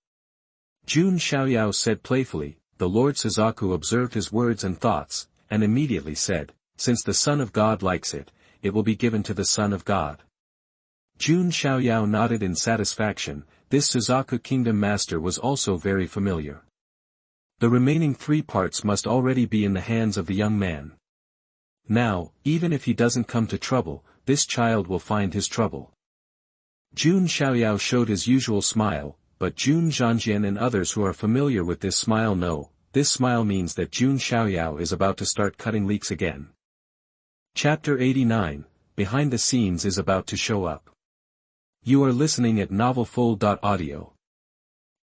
S1: Jun Xiaoyao said playfully. The Lord Suzaku observed his words and thoughts, and immediately said, Since the Son of God likes it, it will be given to the Son of God. Jun Xiaoyao nodded in satisfaction. This Suzaku Kingdom Master was also very familiar. The remaining 3 parts must already be in the hands of the young man. Now, even if he doesn't come to trouble, this child will find his trouble. Jun Xiaoyao showed his usual smile, but Jun Zhanjian and others who are familiar with this smile know, this smile means that Jun Xiaoyao is about to start cutting leaks again. Chapter 89, Behind the Scenes is about to show up. You are listening at novelfull.audio.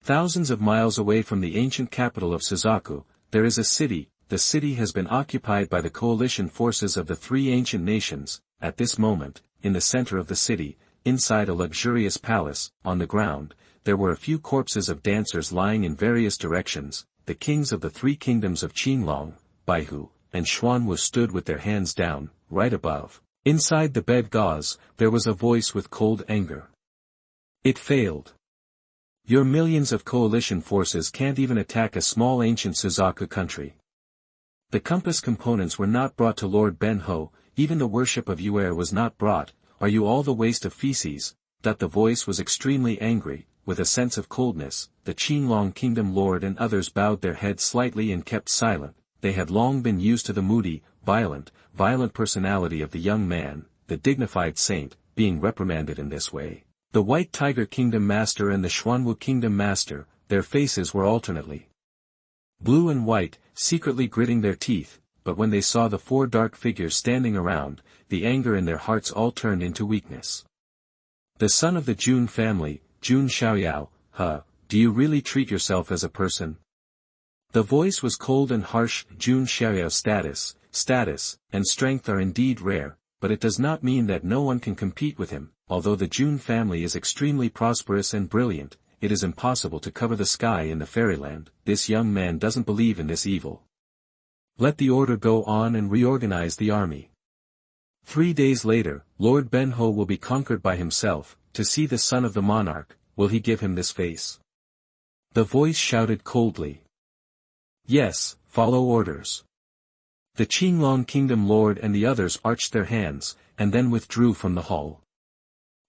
S1: Thousands of miles away from the ancient capital of Suzaku, there is a city. The city has been occupied by the coalition forces of the 3 ancient nations. At this moment, in the center of the city, inside a luxurious palace, on the ground, there were a few corpses of dancers lying in various directions. The kings of the 3 kingdoms of Qinglong, Baihu, and Xuanhuan stood with their hands down, right above. Inside the bed gauze, there was a voice with cold anger. It failed. Your millions of coalition forces can't even attack a small ancient Suzaku country. The compass components were not brought to Lord Ben-Ho, even the worship of Yuer was not brought. Are you all the waste of feces? That the voice was extremely angry, with a sense of coldness. The Qinglong Kingdom Lord and others bowed their heads slightly and kept silent. They had long been used to the moody, violent personality of the young man, the dignified saint, being reprimanded in this way. The White Tiger Kingdom Master and the Xuanhuan Kingdom Master, their faces were alternately blue and white, secretly gritting their teeth, but when they saw the four dark figures standing around, the anger in their hearts all turned into weakness. The son of the Jun family, Jun Xiaoyao, do you really treat yourself as a person? The voice was cold and harsh. Jun Xiaoyao's status, and strength are indeed rare, but it does not mean that no one can compete with him. Although the Jun family is extremely prosperous and brilliant, it is impossible to cover the sky in the fairyland. This young man doesn't believe in this evil. Let the order go on and reorganize the army. 3 days later, Lord Ben-Ho will be conquered by himself. To see the son of the monarch, will he give him this face? The voice shouted coldly. Yes, follow orders. The Qinglong Kingdom Lord and the others arched their hands, and then withdrew from the hall.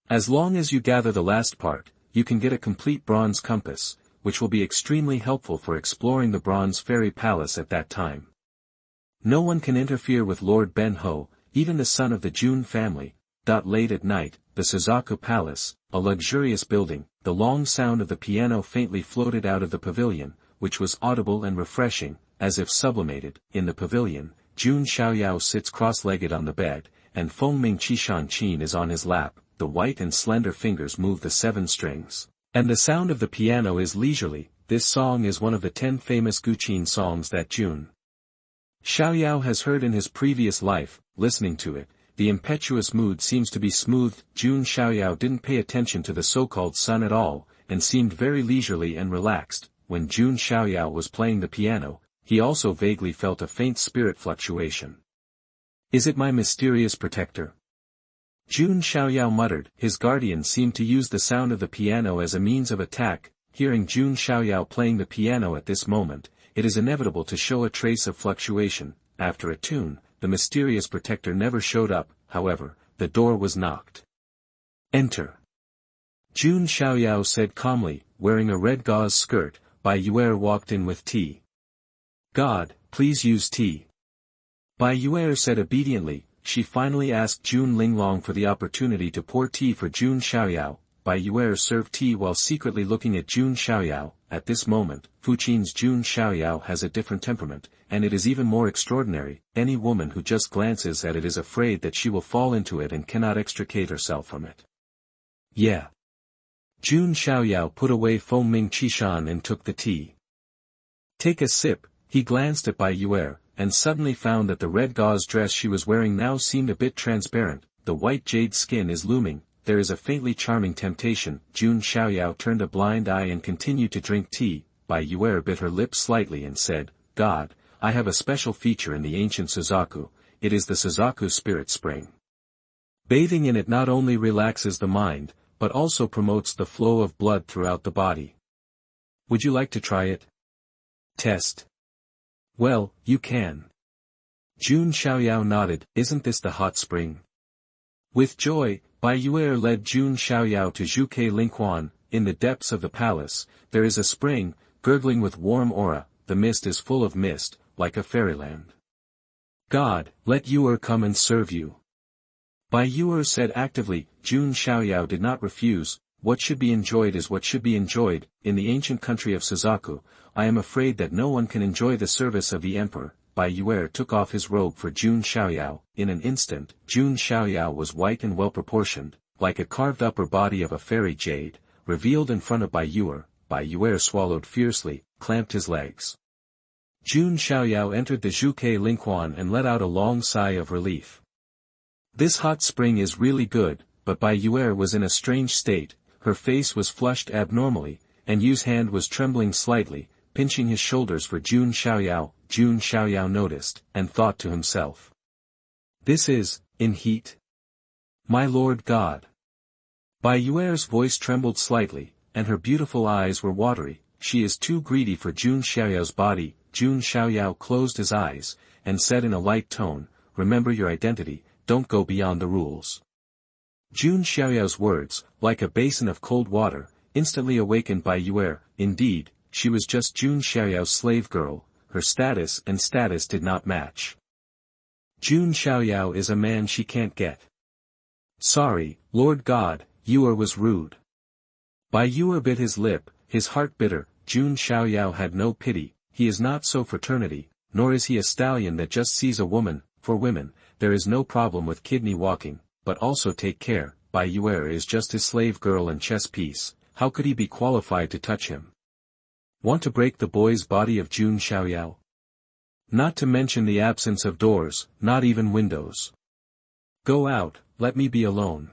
S1: As long as you gather the last part, you can get a complete bronze compass, which will be extremely helpful for exploring the Bronze Fairy Palace at that time. No one can interfere with Lord Ben-Ho, even the son of the Jun family. Late at night, the Suzaku Palace, a luxurious building, the long sound of the piano faintly floated out of the pavilion, which was audible and refreshing, as if sublimated. In the pavilion, Jun Xiaoyao sits cross-legged on the bed, and Fengming Qishan is on his lap. The white and slender fingers move the 7 strings. And the sound of the piano is leisurely. This song is one of the 10 famous Guqin songs that Jun Xiaoyao has heard in his previous life. Listening to it, the impetuous mood seems to be smoothed. Jun Xiaoyao didn't pay attention to the so-called sun at all, and seemed very leisurely and relaxed. When Jun Xiaoyao was playing the piano, he also vaguely felt a faint spirit fluctuation. Is it my mysterious protector? Jun Xiaoyao muttered. His guardian seemed to use the sound of the piano as a means of attack. Hearing Jun Xiaoyao playing the piano at this moment, it is inevitable to show a trace of fluctuation. After a tune, the mysterious protector never showed up. However, the door was knocked. Enter. Jun Xiaoyao said calmly, wearing a red gauze skirt. Bai Yuer walked in with tea. God, please use tea. Bai Yuer said obediently. She finally asked Jun Linglong for the opportunity to pour tea for Jun Xiaoyao. Bai Yuer served tea while secretly looking at Jun Xiaoyao. At this moment, Fuqin's Jun Xiaoyao has a different temperament, and it is even more extraordinary. Any woman who just glances at it is afraid that she will fall into it and cannot extricate herself from it. Yeah. Jun Xiaoyao put away Fengming Qishan and took the tea. Take a sip. He glanced at Bai Yuer, and suddenly found that the red gauze dress she was wearing now seemed a bit transparent. The white jade skin is looming. There is a faintly charming temptation. Jun Xiaoyao turned a blind eye and continued to drink tea. Bai Yuer bit her lips slightly and said, God, I have a special feature in the ancient Suzaku. It is the Suzaku Spirit Spring. Bathing in it not only relaxes the mind, but also promotes the flow of blood throughout the body. Would you like to try it? Test. Well, you can. Jun Xiaoyao nodded. Isn't this the hot spring? With joy, Bai Yuer led Jun Xiaoyao to Zhuke Linghuan. In the depths of the palace, there is a spring, gurgling with warm aura. The mist is full of mist, like a fairyland. God, let Yuer come and serve you. Bai Yuer said actively. Jun Xiaoyao did not refuse. What should be enjoyed is what should be enjoyed. In the ancient country of Suzaku, I am afraid that no one can enjoy the service of the emperor. Bai Yuer took off his robe for Jun Xiaoyao. In an instant, Jun Xiaoyao was white and well-proportioned, like a carved upper body of a fairy jade, revealed in front of Bai Yuer. Bai Yuer swallowed fiercely, clamped his legs. Jun Xiaoyao entered the Zhuke Linghuan and let out a long sigh of relief. This hot spring is really good, but Bai Yuer was in a strange state. Her face was flushed abnormally, and Yu's hand was trembling slightly. pinching his shoulders for Jun Xiaoyao. Jun Xiaoyao noticed, and thought to himself. This is, in heat? My Lord God. Bai Yuer's voice trembled slightly, and her beautiful eyes were watery. She is too greedy for Jun Xiaoyao's body. Jun Xiaoyao closed his eyes, and said in a light tone, remember your identity, don't go beyond the rules. Jun Xiaoyao's words, like a basin of cold water, instantly awakened Bai Yuer. Indeed, she was just Jun Xiaoyao's slave girl, her status did not match. Jun Xiaoyao is a man she can't get. Sorry, Lord God, Yuer was rude. Bai Yuer bit his lip, his heart bitter. Jun Xiaoyao had no pity. He is not so fraternity, nor is he a stallion that just sees a woman. For women, there is no problem with kidney walking, but also take care, Bai Yuer is just his slave girl and chess piece. How could he be qualified to touch him? Want to break the boy's body of Jun Xiaoyao? Not to mention the absence of doors, not even windows. Go out, let me be alone.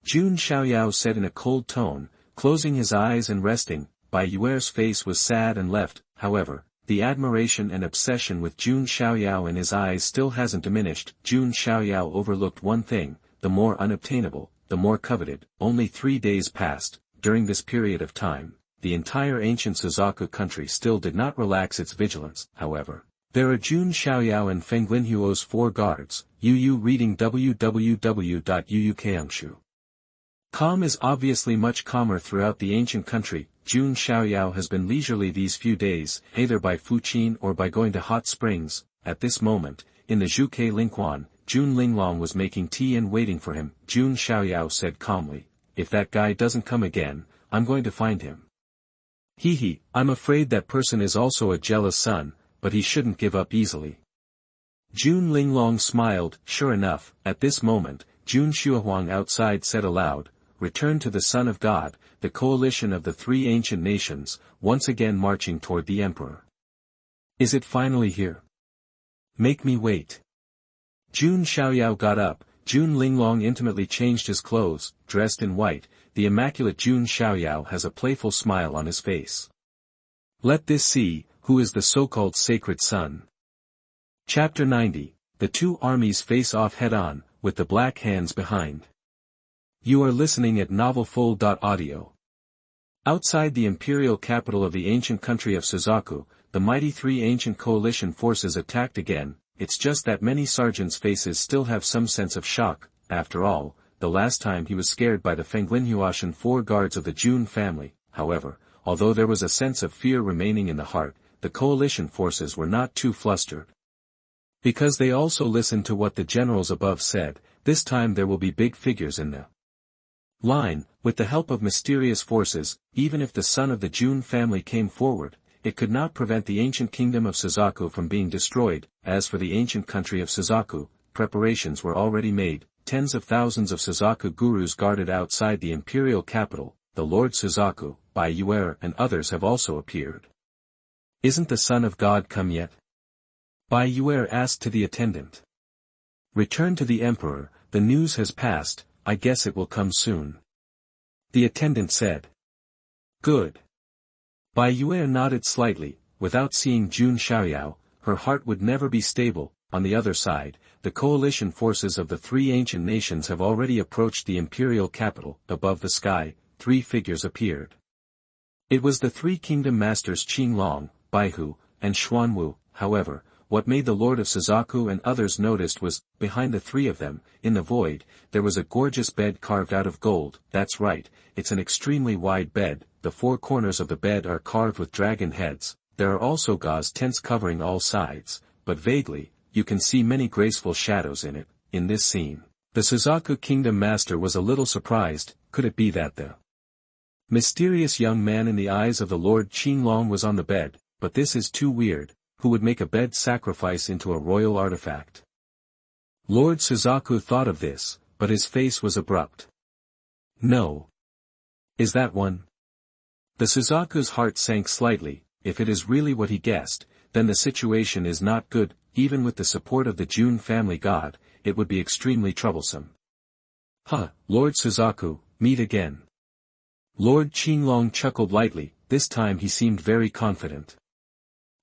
S1: Jun Xiaoyao said in a cold tone, closing his eyes and resting. Bai Yuer's face was sad and left. However, the admiration and obsession with Jun Xiaoyao in his eyes still hasn't diminished. Jun Xiaoyao overlooked one thing, the more unobtainable, the more coveted. Only 3 days passed. During this period of time, the entire ancient Suzaku country still did not relax its vigilance. However, there are Jun Xiaoyao and Fenglin Huo's 4 guards. Yu reading www.uukangshu.com is obviously much calmer throughout the ancient country. Jun Xiaoyao has been leisurely these few days, either by Fuqin or by going to hot springs. At this moment, in the Zhuke Lingquan, Jun Linglong was making tea and waiting for him. Jun Xiaoyao said calmly, if that guy doesn't come again, I'm going to find him. Hehe, I'm afraid that person is also a jealous son, but he shouldn't give up easily. Jun Linglong smiled. Sure enough, at this moment, Jun Xuanhuan outside said aloud, return to the Son of God, the coalition of the 3 ancient nations, once again marching toward the Emperor. Is it finally here? Make me wait. Jun Xiaoyao got up. Jun Linglong intimately changed his clothes, dressed in white. The immaculate Jun Xiaoyao has a playful smile on his face. Let this see, who is the so-called sacred son. Chapter 90, the 2 armies face off head-on, with the Black Hands behind. You are listening at novelfull.audio. Outside the imperial capital of the ancient country of Suzaku, the mighty 3 ancient coalition forces attacked again. It's just that many sergeants' faces still have some sense of shock. After all, the last time he was scared by the Fenglin Huashan 4 guards of the Jun family. However, although there was a sense of fear remaining in the heart, the coalition forces were not too flustered. Because they also listened to what the generals above said, this time there will be big figures in the line. With the help of mysterious forces, even if the son of the Jun family came forward, it could not prevent the ancient kingdom of Suzaku from being destroyed. As for the ancient country of Suzaku, preparations were already made. Tens of thousands of Suzaku gurus guarded outside the imperial capital. The Lord Suzaku, Bai Yuer and others have also appeared. Isn't the Son of God come yet? Bai Yuer asked to the attendant. Return to the Emperor, the news has passed, I guess it will come soon. The attendant said. Good. Bai Yuer nodded slightly. Without seeing Jun Xiaoyao, her heart would never be stable. On the other side, the coalition forces of the 3 ancient nations have already approached the imperial capital. Above the sky, 3 figures appeared. It was the 3 kingdom masters Qinglong, Baihu, and Xuanwu. However, what made the Lord of Suzaku and others noticed was, behind the 3 of them, in the void, there was a gorgeous bed carved out of gold. That's right, it's an extremely wide bed. The 4 corners of the bed are carved with dragon heads. There are also gauze tents covering all sides, but vaguely, you can see many graceful shadows in it. In this scene, the Suzaku kingdom master was a little surprised. Could it be that the mysterious young man in the eyes of the Lord Qinglong was on the bed? But this is too weird. Who would make a bed sacrifice into a royal artifact? Lord Suzaku thought of this, but his face was abrupt. No. Is that one? The Suzaku's heart sank slightly. If it is really what he guessed, then the situation is not good. Even with the support of the Jun family god, it would be extremely troublesome. Lord Suzaku, meet again. Lord Qinglong chuckled lightly. this time he seemed very confident.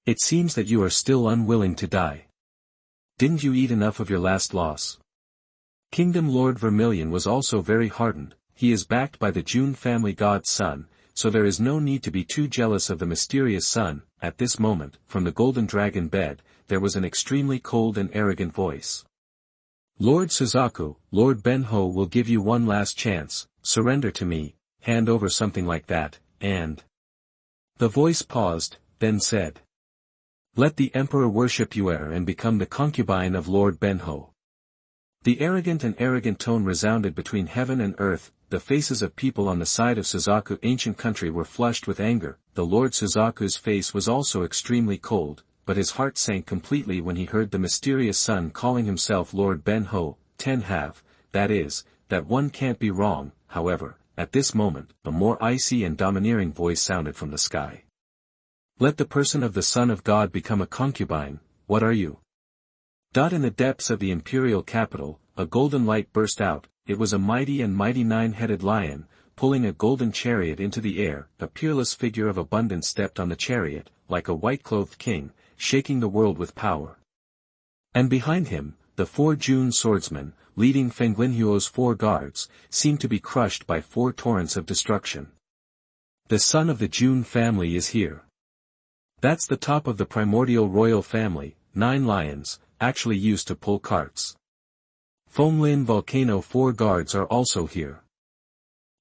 S1: It seems that you are still unwilling to die. Didn't you eat enough of your last loss? Kingdom Lord Vermilion was also very hardened. He is backed by the Jun family god's son, so there is no need to be too jealous of the mysterious son. At this moment, from the golden dragon bed, there was an extremely cold and arrogant voice. Lord Suzaku, Lord Benho will give you one last chance, surrender to me, hand over something like that, and... The voice paused, then said. Let the emperor worship you and become the concubine of Lord Benho. The arrogant and arrogant tone resounded between heaven and earth. The faces of people on the side of Suzaku ancient country were flushed with anger. The Lord Suzaku's face was also extremely cold, but his heart sank completely when he heard the mysterious son calling himself Lord Benho. That is, that one can't be wrong. However, at this moment, a more icy and domineering voice sounded from the sky. Let the person of the Son of God become a concubine, what are you? In the depths of the imperial capital, a golden light burst out. It was a mighty nine-headed lion, pulling a golden chariot into the air. A peerless figure of abundance stepped on the chariot, like a white-clothed king, shaking the world with power. And behind him, the 4 Jun swordsmen, leading Fenglinhuo's 4 guards, seemed to be crushed by 4 torrents of destruction. The son of the Jun family is here. That's the top of the primordial royal family. 9 lions, actually used to pull carts. Fenglin Volcano 4 guards are also here.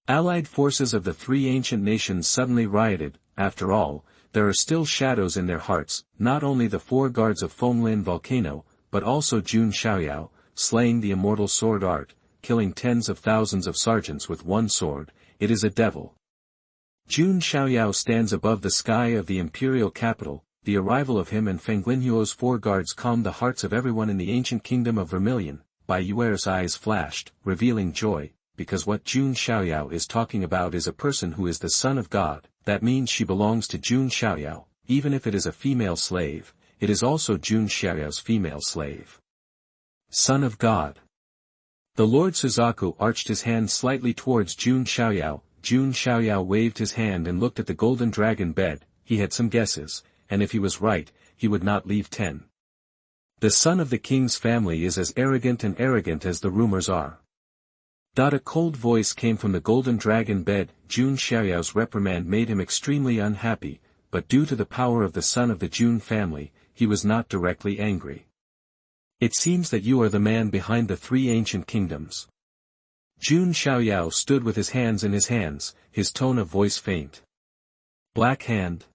S1: Allied forces of the 3 ancient nations suddenly rioted. After all, there are still shadows in their hearts, not only the 4 guards of Fenglin Volcano, but also Jun Xiaoyao, slaying the immortal sword art, killing tens of thousands of sergeants with 1 sword. It is a devil. Jun Xiaoyao stands above the sky of the imperial capital. The arrival of him and Fenglinhuo's 4 guards calmed the hearts of everyone in the ancient kingdom of Vermilion. Bai Yuer's eyes flashed, revealing joy, because what Jun Xiaoyao is talking about is a person who is the son of God. That means she belongs to Jun Xiaoyao. Even if it is a female slave, it is also Jun Xiaoyao's female slave. Son of God. The Lord Suzaku arched his hand slightly towards Jun Xiaoyao. Jun Xiaoyao waved his hand and looked at the golden dragon bed. He had some guesses, and if he was right, he would not leave 10. The son of the king's family is as arrogant as the rumors are. A cold voice came from the golden dragon bed. Jun Xiaoyao's reprimand made him extremely unhappy, but due to the power of the son of the Jun family, he was not directly angry. It seems that you are the man behind the 3 ancient kingdoms. Jun Xiaoyao stood with his hands in his hands, his tone of voice faint. Black Hand?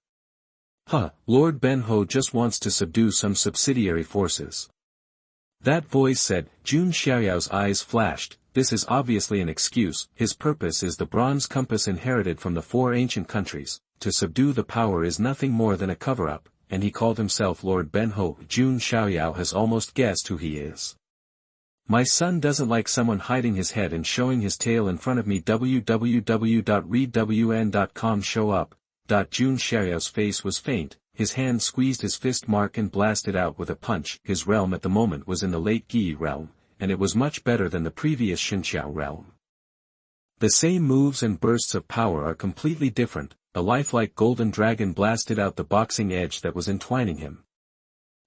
S1: Lord Benho just wants to subdue some subsidiary forces. That voice said. Jun Xiaoyao's eyes flashed. This is obviously an excuse. His purpose is the bronze compass inherited from the 4 ancient countries. To subdue the power is nothing more than a cover-up, and he called himself Lord Benho. Jun Xiaoyao has almost guessed who he is. My son doesn't like someone hiding his head and showing his tail in front of me. www.readwn.com show up. Jun Xiaoyao's face was faint, his hand squeezed his fist mark and blasted out with a punch. His realm at the moment was in the late Gi realm, and it was much better than the previous Xinqiao realm. The same moves and bursts of power are completely different. A lifelike golden dragon blasted out the boxing edge that was entwining him.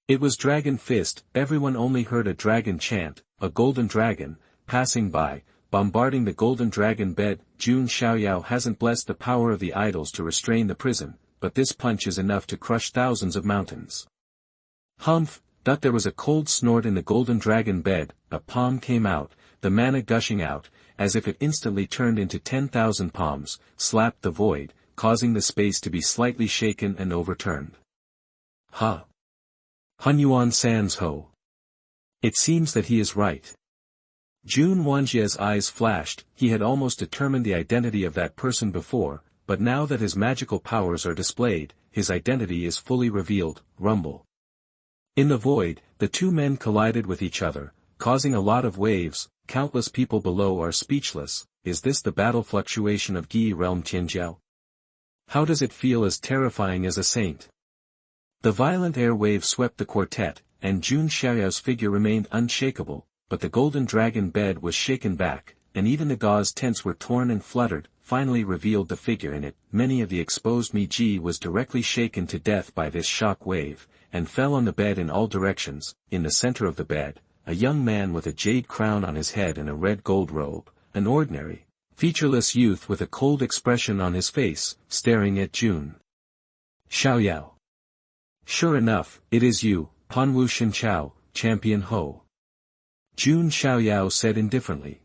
S1: It was Dragon Fist. Everyone only heard a dragon chant, a golden dragon, passing by, bombarding the golden dragon bed. Jun Xiaoyao hasn't blessed the power of the idols to restrain the prison, but this punch is enough to crush thousands of mountains. Humph! There was a cold snort in the golden dragon bed. A palm came out, the mana gushing out, as if it instantly turned into 10,000 palms, slapped the void, causing the space to be slightly shaken and overturned. Xuanhuan sans ho. It seems that he is right. Jun Wanjie's eyes flashed. He had almost determined the identity of that person before, but now that his magical powers are displayed, his identity is fully revealed. Rumble. In the void, the 2 men collided with each other, causing a lot of waves. Countless people below are speechless. Is this the battle fluctuation of Gi realm Tianjiao? How does it feel as terrifying as a saint? The violent air wave swept the quartet, and Jun Xiaoyao's figure remained unshakable, but the golden dragon bed was shaken back, and even the gauze tents were torn and fluttered. finally revealed the figure in it. Many of the exposed Miji was directly shaken to death by this shock wave, and fell on the bed in all directions. In the center of the bed, a young man with a jade crown on his head and a red gold robe, an ordinary, featureless youth with a cold expression on his face, staring at Jun Xiaoyao. Sure enough, it is you, Hanwu Shinchao, Champion Ho. Jun Xiaoyao said indifferently.